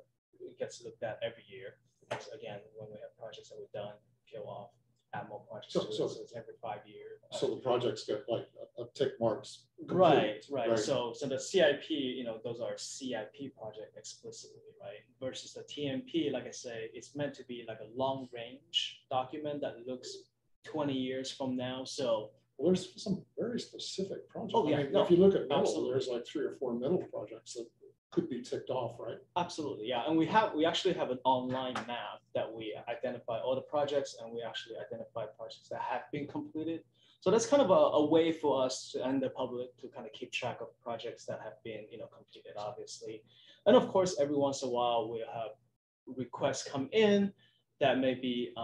gets looked at every year, because again, when we have projects that we've done, kill off, add more projects to it, so it's every 5 years. So the projects get like a tick marks. Right. So the CIP, you know, those are CIP project explicitly, right? Versus the TMP, like I say, it's meant to be like a long range document that looks 20 years from now. So well, there's some very specific projects. Oh, yeah, I mean, no, if you look at middle, absolutely. there's like 3 or 4 middle projects that could be ticked off, right? Absolutely, yeah. And we actually have an online map that we identify all the projects, and we actually identify projects that have been completed. So that's kind of a way for us and the public to kind of keep track of projects that have been, you know, completed, obviously. And of course, every once in a while, we'll have requests come in that may be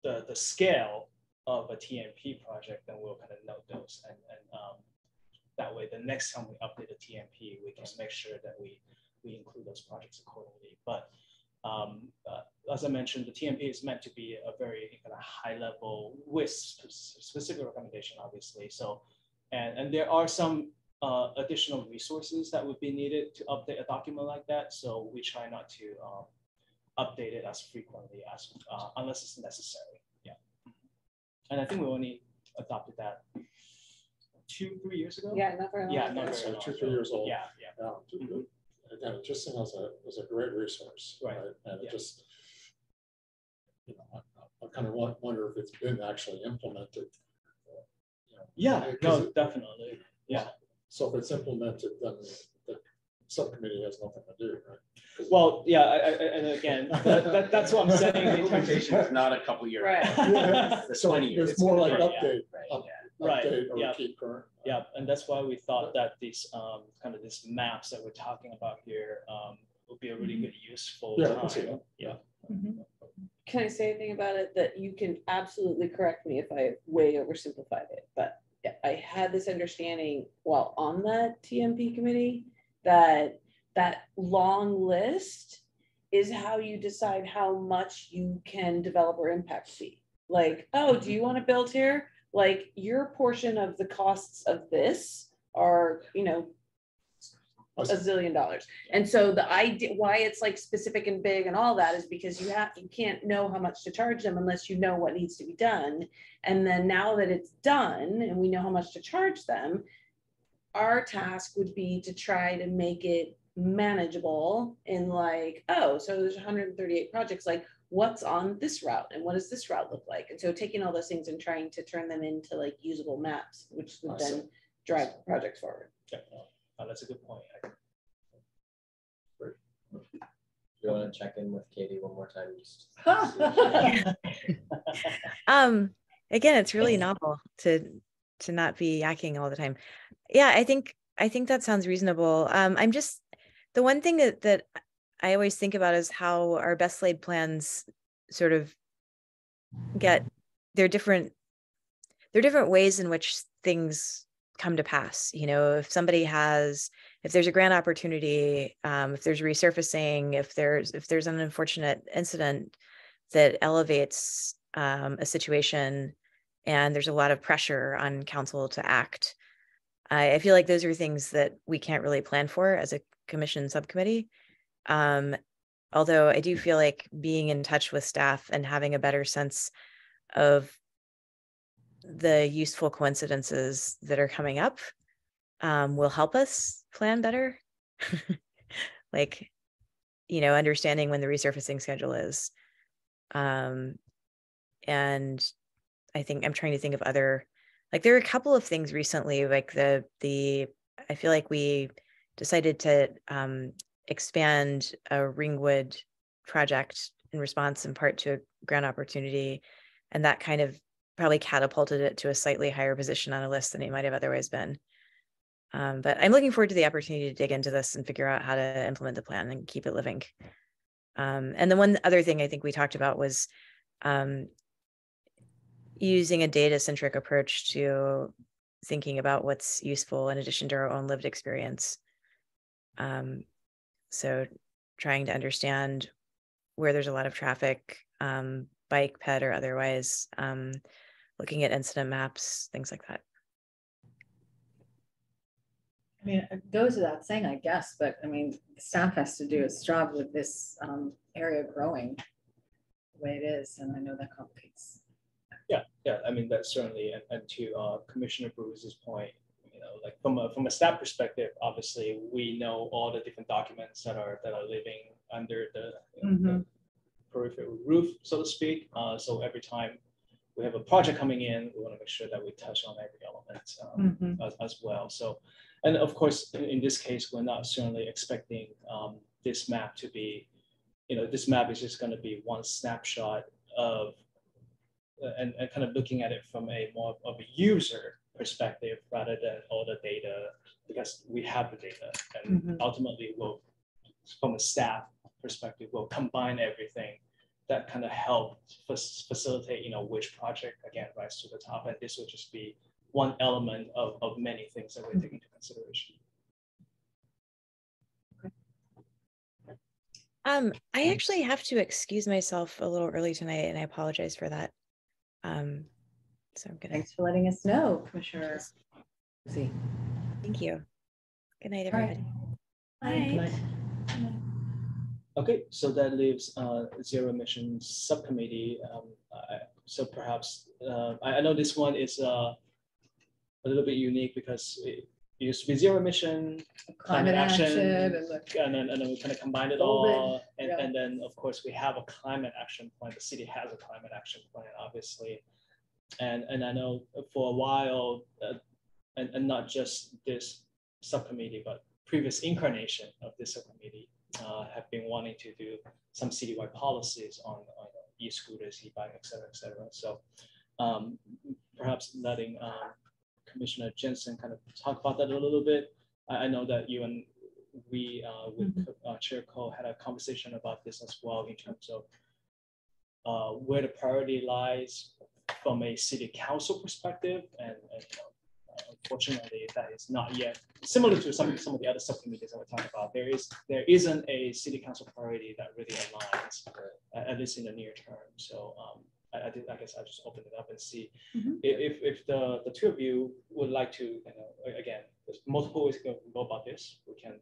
the scale of a TMP project, then we'll kind of note those. And that way, the next time we update a TMP, we can make sure that we those projects accordingly. But as I mentioned, the TMP is meant to be a very kind of high level with specific recommendation, obviously. So, and there are some additional resources that would be needed to update a document like that. So we try not to update it as frequently as unless it's necessary. Yeah. And I think we only adopted that 2-3 years ago. Yeah, not very long. Yeah, not very long. 2-3 years old. Yeah. Again, it just seems as a great resource, right? And it just, you know, I kind of wonder if it's been actually implemented. Yeah, no, definitely. Yeah. So if it's implemented, then the subcommittee has nothing to do, right? Well, yeah, and again, that's what I'm saying. The implementation is not a couple years. Right. Yeah. It's So 20 years. it's more like Yeah. update. Right. Update or Yeah. keep current. Yeah, and that's why we thought that these kind of these maps that we're talking about here would be a really good useful Yeah, I can see time. that. Yeah. Can I say anything about it that you can absolutely correct me if I way oversimplified it, but I had this understanding while on that TMP committee that that long list is how you decide how much you can developer impact fee. Like, oh, do you want to build here? Like your portion of the costs of this are, you know, $1 zillion. And so the idea why it's like specific and big and all that is because you can't know how much to charge them unless you know what needs to be done. And then now that it's done and we know how much to charge them, our task would be to try to make it manageable in like, oh, so there's 138 projects, like what's on this route and what does this route look like? And so taking all those things and trying to turn them into like usable maps, which would then drive projects forward. Yeah, that's a good point. You want to check in with Katie one more time? Again, it's really novel to not be yakking all the time. Yeah, I think that sounds reasonable. I'm just, the one thing that I always think about is how our best laid plans sort of get, there are different ways in which things come to pass. You know, if there's a grant opportunity, if there's resurfacing, if there's an unfortunate incident that elevates a situation and there's a lot of pressure on council to act, I feel like those are things that we can't really plan for as a commission subcommittee. Although I do feel like being in touch with staff and having a better sense of the useful coincidences that are coming up will help us plan better. Like, you know, understanding when the resurfacing schedule is. And I think I'm trying to think of other, like there are a couple of things recently, like I feel like we decided to expand a Ringwood project in response in part to a grant opportunity. And that kind of probably catapulted it to a slightly higher position on a list than it might have otherwise been. But I'm looking forward to the opportunity to dig into this and figure out how to implement the plan and keep it living. And the one other thing I think we talked about was using a data-centric approach to thinking about what's useful in addition to our own lived experience. So trying to understand where there's a lot of traffic, bike, ped, or otherwise, looking at incident maps, things like that. I mean, it goes without saying, I guess, but I mean, staff has to do its job with this area growing the way it is, and I know that complicates. Yeah. I mean, that's certainly, and to Commissioner Bruce's point, you know, like from a staff perspective, obviously we know all the different documents that are living under the, the peripheral roof, so to speak. So every time we have a project coming in, we want to make sure that we touch on every element as well. So, and of course, in this case, we're not certainly expecting this map to be, you know, this map is just going to be one snapshot of, and kind of looking at it from a more of a user perspective rather than all the data, because we have the data, and ultimately we'll, from a staff perspective, we'll combine everything that kind of help facilitate, you know, which project again rise to the top, and this will just be one element of many things that we're taking into consideration. I actually have to excuse myself a little early tonight, and I apologize for that. So I'm gonna. Thanks for letting us know, Commissioner. Thank you. Good night, All right. everybody. Night. Okay, so that leaves zero emission subcommittee. So perhaps I know this one is a little bit unique because it used to be zero emission, climate action, and then we kind of combined it all. And then of course we have a climate action plan. The city has a climate action plan, obviously. And I know for a while, and not just this subcommittee, but previous incarnation of this subcommittee have been wanting to do some citywide policies on e-scooters, e-bike, et cetera. So perhaps letting Commissioner Jensen kind of talk about that a little bit. I know that you and we with Chair Cole had a conversation about this as well in terms of where the priority lies from a city council perspective, and unfortunately that is not yet similar to some of the other subcommittees that we're talking about. There isn't a city council priority that really aligns, at least in the near term. So I guess I'll just open it up and see if the two of you would like to, again, there's multiple ways to go about this. We can,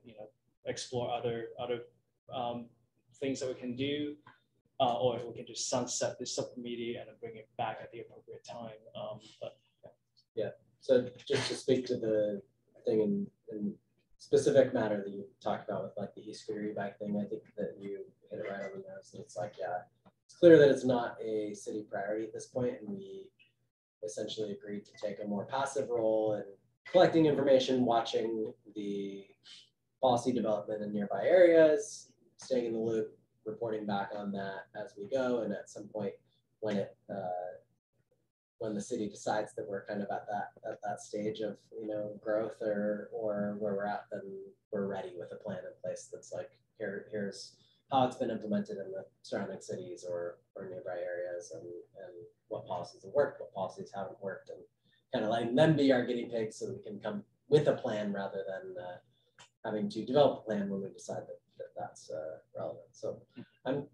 explore other things that we can do, or we can just sunset this subcommittee and then bring it back at the appropriate time. Yeah. So just to speak to the thing in specific matter that you talked about with like the e-scooter e-bike thing, I think that you hit it right on the nose. It's like, yeah, it's clear that it's not a city priority at this point, and we essentially agreed to take a more passive role in collecting information, watching the policy development in nearby areas, staying in the loop, reporting back on that as we go, and at some point when the city decides that we're kind of at that stage of growth or where we're at, then we're ready with a plan in place that's like here's how it's been implemented in the surrounding cities or nearby areas, and what policies have worked, what policies haven't worked, and kind of letting them be our guinea pigs so that we can come with a plan rather than having to develop a plan when we decide that's relevant. So I'm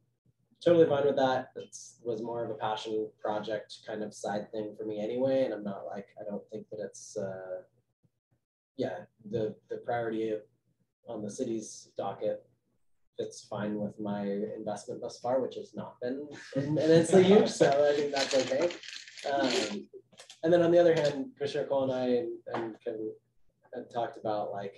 totally fine with that. It was more of a passion project kind of side thing for me anyway, and I'm not like, I don't think that it's the priority on the city's docket fits fine with my investment thus far, which has not been immensely huge, so I think that's okay. And then on the other hand, Commissioner Cole and I had talked about like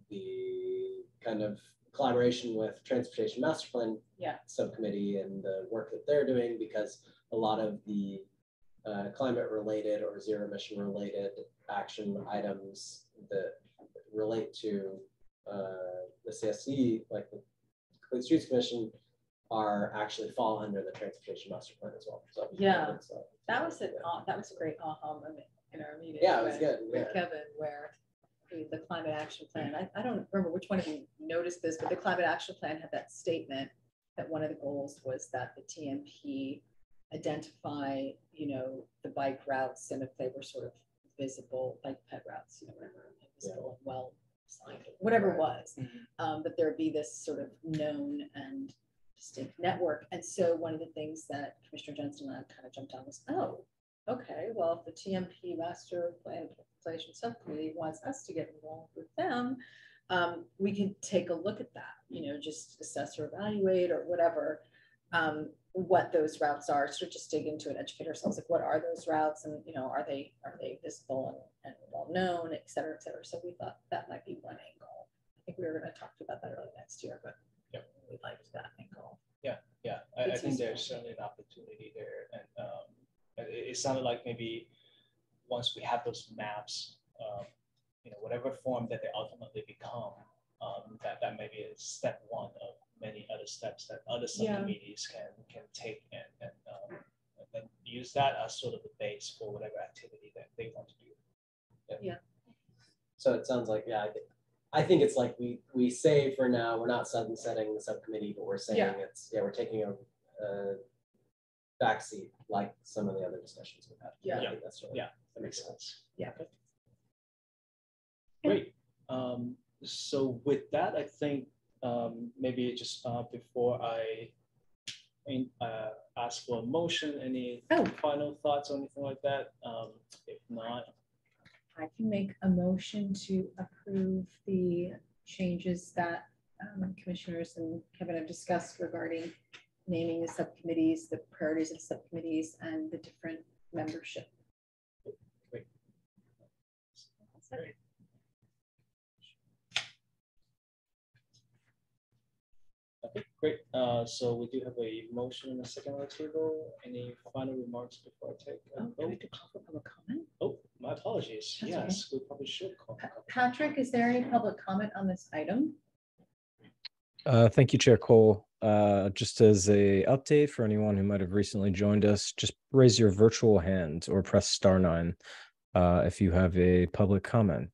the kind of collaboration with Transportation Master Plan Subcommittee and the work that they're doing, because a lot of the climate related or zero emission related action items that relate to the CSC, like the Complete Streets Commission, are actually fall under the Transportation Master Plan as well. So that was a great aha moment in our meeting. Yeah, it was good. With Kevin, where the climate action plan, I don't remember which one of you noticed this, but the climate action plan had that statement that one of the goals was that the TMP identify, the bike routes, and if they were sort of visible, like pet routes, whatever, visible and well signed, whatever it was, that there be this sort of known and distinct network. And so one of the things that Commissioner Jensen and I kind of jumped on was, oh, okay, well, if the TMP Master Plan Implementation Subcommittee wants us to get involved with them, we can take a look at that, just assess or evaluate or whatever, what those routes are, sort of just dig into it, educate ourselves, like what are those routes, and are they visible and well known, et cetera, et cetera. So we thought that might be one angle. I think we were going to talk about that early next year, but we liked that angle. Yeah, I think there's certainly an opportunity there, and it sounded like maybe once we have those maps, whatever form that they ultimately become, that maybe is step one of many other steps that other subcommittees can take and then use that as sort of the base for whatever activity that they want to do. Yeah. So it sounds like, I think it's like we say for now, we're not sunsetting the subcommittee, but we're saying we're taking a backseat like some of the other discussions we've had. Yeah, I think that's really, that makes sense. Yeah. Okay. Great. So with that, I think maybe just before I ask for a motion, any final thoughts or anything like that? If not, I can make a motion to approve the changes that commissioners and Kevin have discussed regarding naming the subcommittees, the priorities of subcommittees, and the different membership. Great. Great. Okay, great. So we do have a motion and a second on the table. Any final remarks before I take a vote? Do we have to call for public comment? Oh, my apologies. That's yes, we probably should call. Patrick, is there any public comment on this item? Thank you, Chair Cole. Just as a update for anyone who might have recently joined us, just raise your virtual hand or press *9 if you have a public comment.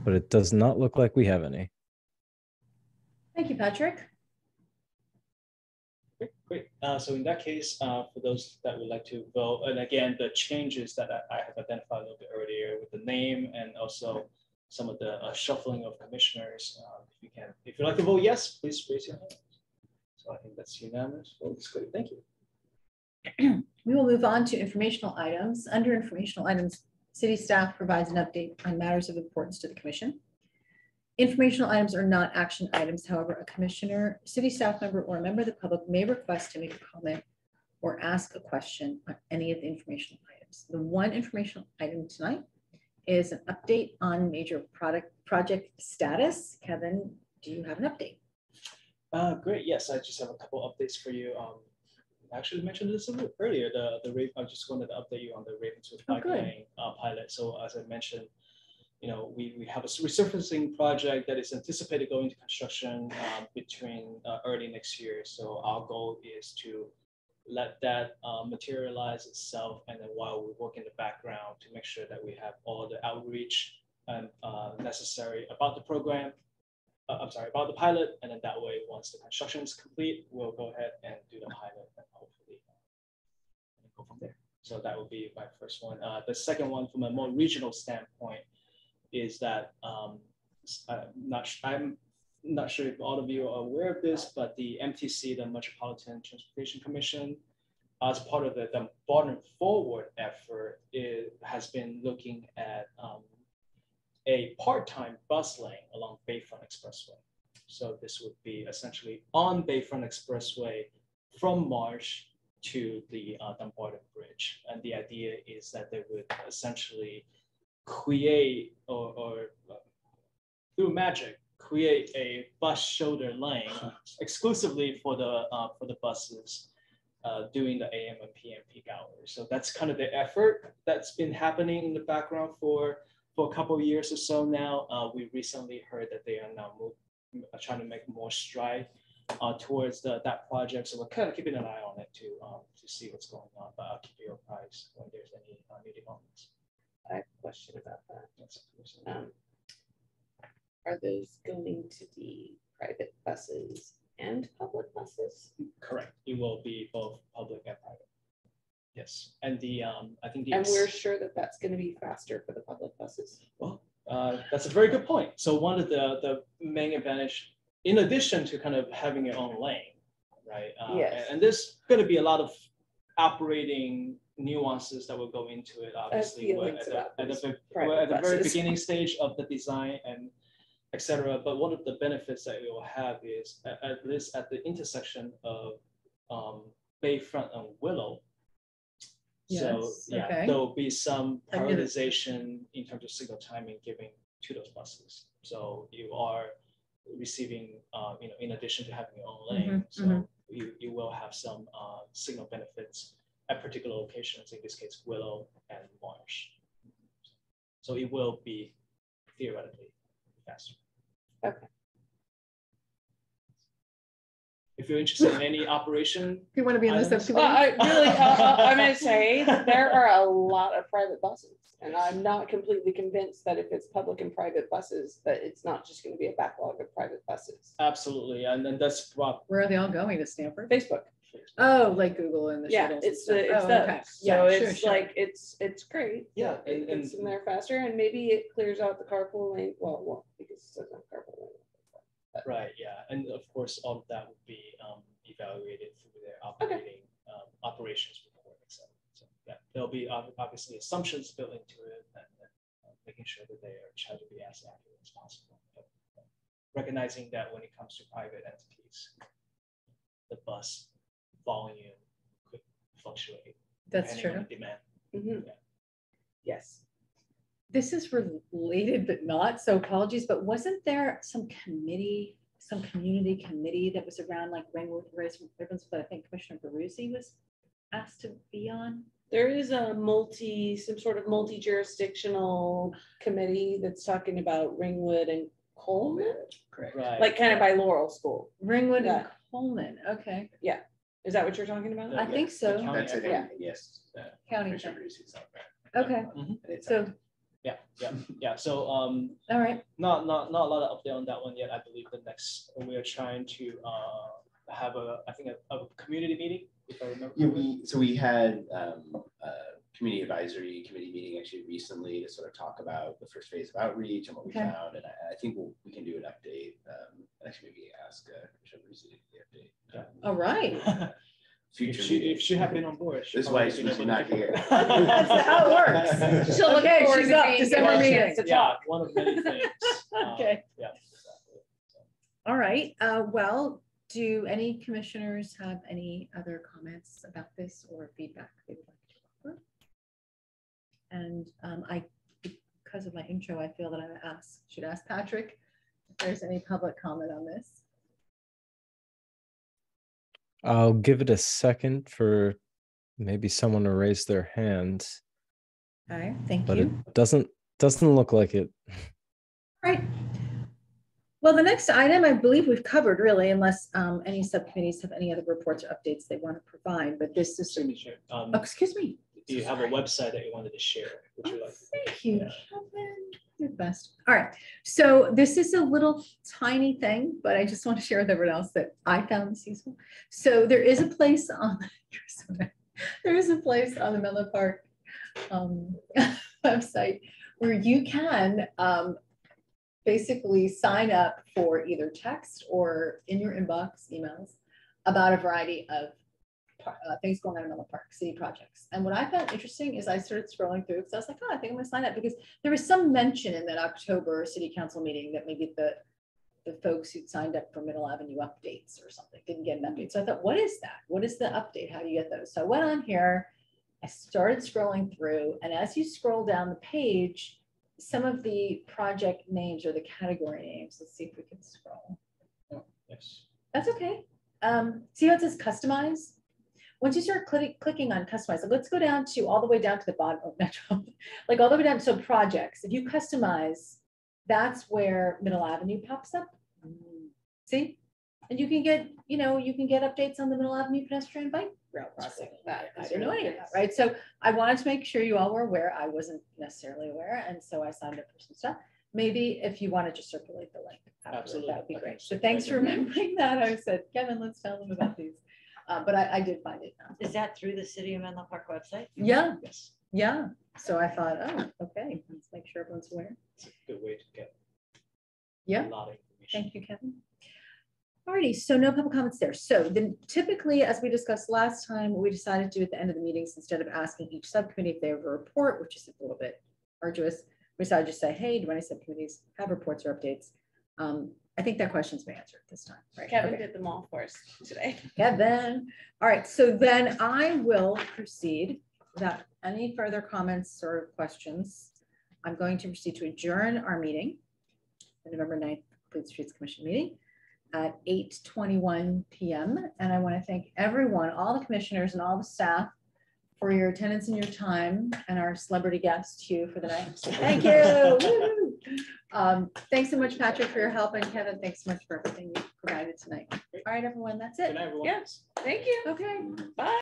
But it does not look like we have any. Thank you, Patrick. Great. So in that case, for those that would like to vote, and again, the changes that I have identified a little bit earlier with the name and also some of the shuffling of commissioners, if you'd like to vote yes, please raise your hand. So I think that's unanimous. Vote is great. Thank you. We will move on to informational items. Under informational items, city staff provides an update on matters of importance to the commission. Informational items are not action items. However, a commissioner, city staff member, or a member of the public may request to make a comment or ask a question on any of the informational items. The one informational item tonight is an update on major project status. Kevin, do you have an update? Great. Yes, I just have a couple updates for you. I actually mentioned this a little earlier. I just wanted to update you on the Ravenswood Bike Lane pilot. So as I mentioned, we have a resurfacing project that is anticipated going into construction between early next year. So our goal is to let that materialize itself, and then while we work in the background to make sure that we have all the outreach necessary about the program, about the pilot, and then that way, once the construction is complete, we'll go ahead and do the pilot and hopefully go from there. So that would be my first one. The second one, from a more regional standpoint, is that I'm not sure if all of you are aware of this, but the MTC, the Metropolitan Transportation Commission, as part of the Bottom Forward effort, it has been looking at a part-time bus lane along Bayfront Expressway. So this would be essentially on Bayfront Expressway from Marsh to the Dumbarton Bridge. And the idea is that they would essentially create or through magic, create a bus shoulder lane exclusively for the buses during the AM and PM peak hours. So that's kind of the effort that's been happening in the background for a couple of years or so now. We recently heard that they are now trying to make more stride towards that project. So we're kind of keeping an eye on it to see what's going on. But I'll keep you apprised when there's any new developments. I have a question about that. Are those going to be private buses and public buses? Correct. It will be both public and private. Yes, and I think and we're sure that that's going to be faster for the public buses. Well, that's a very good point. So one of the main advantage, in addition to kind of having your own lane, right? Yes. And there's going to be a lot of operating nuances that will go into it. Obviously, we're at the very beginning stage of the design and etc. But one of the benefits that we will have is at least at the intersection of Bayfront and Willow. So there'll be some prioritization in terms of signal timing given to those buses. So you are receiving, in addition to having your own lane, so you will have some signal benefits at particular locations. In this case, Willow and Marsh. So it will be theoretically faster. Okay. If you're interested in any operation, if you want to be in the subcommittee, I'm going to say there are a lot of private buses, and I'm not completely convinced that if it's public and private buses, that it's not just going to be a backlog of private buses. Absolutely, and then that's where are they all going? To Stanford? Facebook. Oh, like Google and the shuttles. It's those. Okay. So it's like it's great. Yeah, it gets them there faster, and maybe it clers out the carpool lane. Well, because it doesn't have carpool lane. Right, yeah, and of course, all of that would be evaluated through their operating operations report, etc. So yeah, there'll be obviously assumptions built into it, and making sure that they are trying to be as accurate as possible. But recognizing that when it comes to private entities, the bus volume could fluctuate. That's depending on true. the demand. Mhm. Yeah. Yes. This is related but not, so apologies, but wasn't there some committee, some community committee that was around like Ringwood Ribbons, but I think Commissioner Baruzzi was asked to be on? There is some sort of multi-jurisdictional committee that's talking about Ringwood and Coleman, Correct. Right. like kind of by Laurel School. Ringwood and Yeah. Coleman, okay. Yeah. Is that what you're talking about? I think so. That's it. Yeah. Yes. County Commissioner thing. Bruce is out there. Okay, Mhm. And it's so, Yeah. So all right, not a lot of update on that one yet. I believe the next we are trying to have a community meeting, if I remember. Yeah, we had a community advisory committee meeting actually recently to sort of talk about the first phase of outreach and what we Okay. found, and I think we can do an update. Actually, maybe ask Commissioner Bruce to do the update. all right. Future If she had been on board, This is why she's not here. That's how it works. She'll look, hey, she's up, December meeting. Yeah, one of many things. Okay. Yeah, exactly. So. All right, well, do any commissioners have any other comments about this or feedback they would like to offer? And because of my intro, I feel that I should ask Patrick if there's any public comment on this. I'll give it a second for maybe someone to raise their hand, All right, thank but you. it doesn't look like it. All right. Well, the next item I believe we've covered really, unless any subcommittees have any other reports or updates they want to provide, but this is, Signature. excuse me. Do you have a website that you wanted to share? Would you like? Thank you, Yeah. Kevin. You're the best. All right. So this is a little tiny thing, but I just want to share with everyone else that I found this useful. So there is a place on the Menlo Park website where you can basically sign up for either text or in your inbox emails about a variety of things going on in Menlo Park, city projects. And what I found interesting is I started scrolling through because I was like, oh, I think I'm gonna sign up, because there was some mention in that October city council meeting that maybe the folks who'd signed up for Middle Avenue updates or something didn't get an update. So I thought, what is that? What is the update? How do you get those? So I went on here, I started scrolling through, and as you scroll down the page, some of the project names or the category names, let's see if we can scroll. Yes. That's okay. See how it says customize? Once you start clicking on customize, let's go down to all the way down to the bottom of Metro, like all the way down. So projects, if you customize, that's where Middle Avenue pops up. See? And you can get, you can get updates on the Middle Avenue pedestrian bike route crossing. I didn't know any of that, right? So I wanted to make sure you all were aware. I wasn't necessarily aware. And so I signed up for some stuff. Maybe if you want to just circulate the link afterward, that would be great. So thanks for remembering that. I said, Kevin, let's tell them about these. But I did find it. Is that through the City of Menlo Park website? Yeah. Yes. Yeah. So I thought, oh, okay, let's make sure everyone's aware. It's a good way to get Yeah. a lot of information. Thank you, Kevin. Alrighty, so no public comments there. So then typically, as we discussed last time, what we decided to do at the end of the meetings, instead of asking each subcommittee if they have a report, which is a little bit arduous, we decided to just say, hey, do any subcommittees have reports or updates? I think that question's been answered this time, right? Kevin Okay. did them all for us today. Kevin. All right, so then I will proceed without any further comments or questions. I'm going to proceed to adjourn our meeting, the November 9th Complete Streets Commission meeting at 8:21 p.m. And I want to thank everyone, all the commissioners and all the staff for your attendance and your time, and our celebrity guest, Hugh, for the night. Thank you. Thanks so much, Patrick, for your help, and Kevin, thanks so much for everything you provided tonight. All right, everyone, that's it. Good night, everyone. Yes. Thank you. Okay. Bye.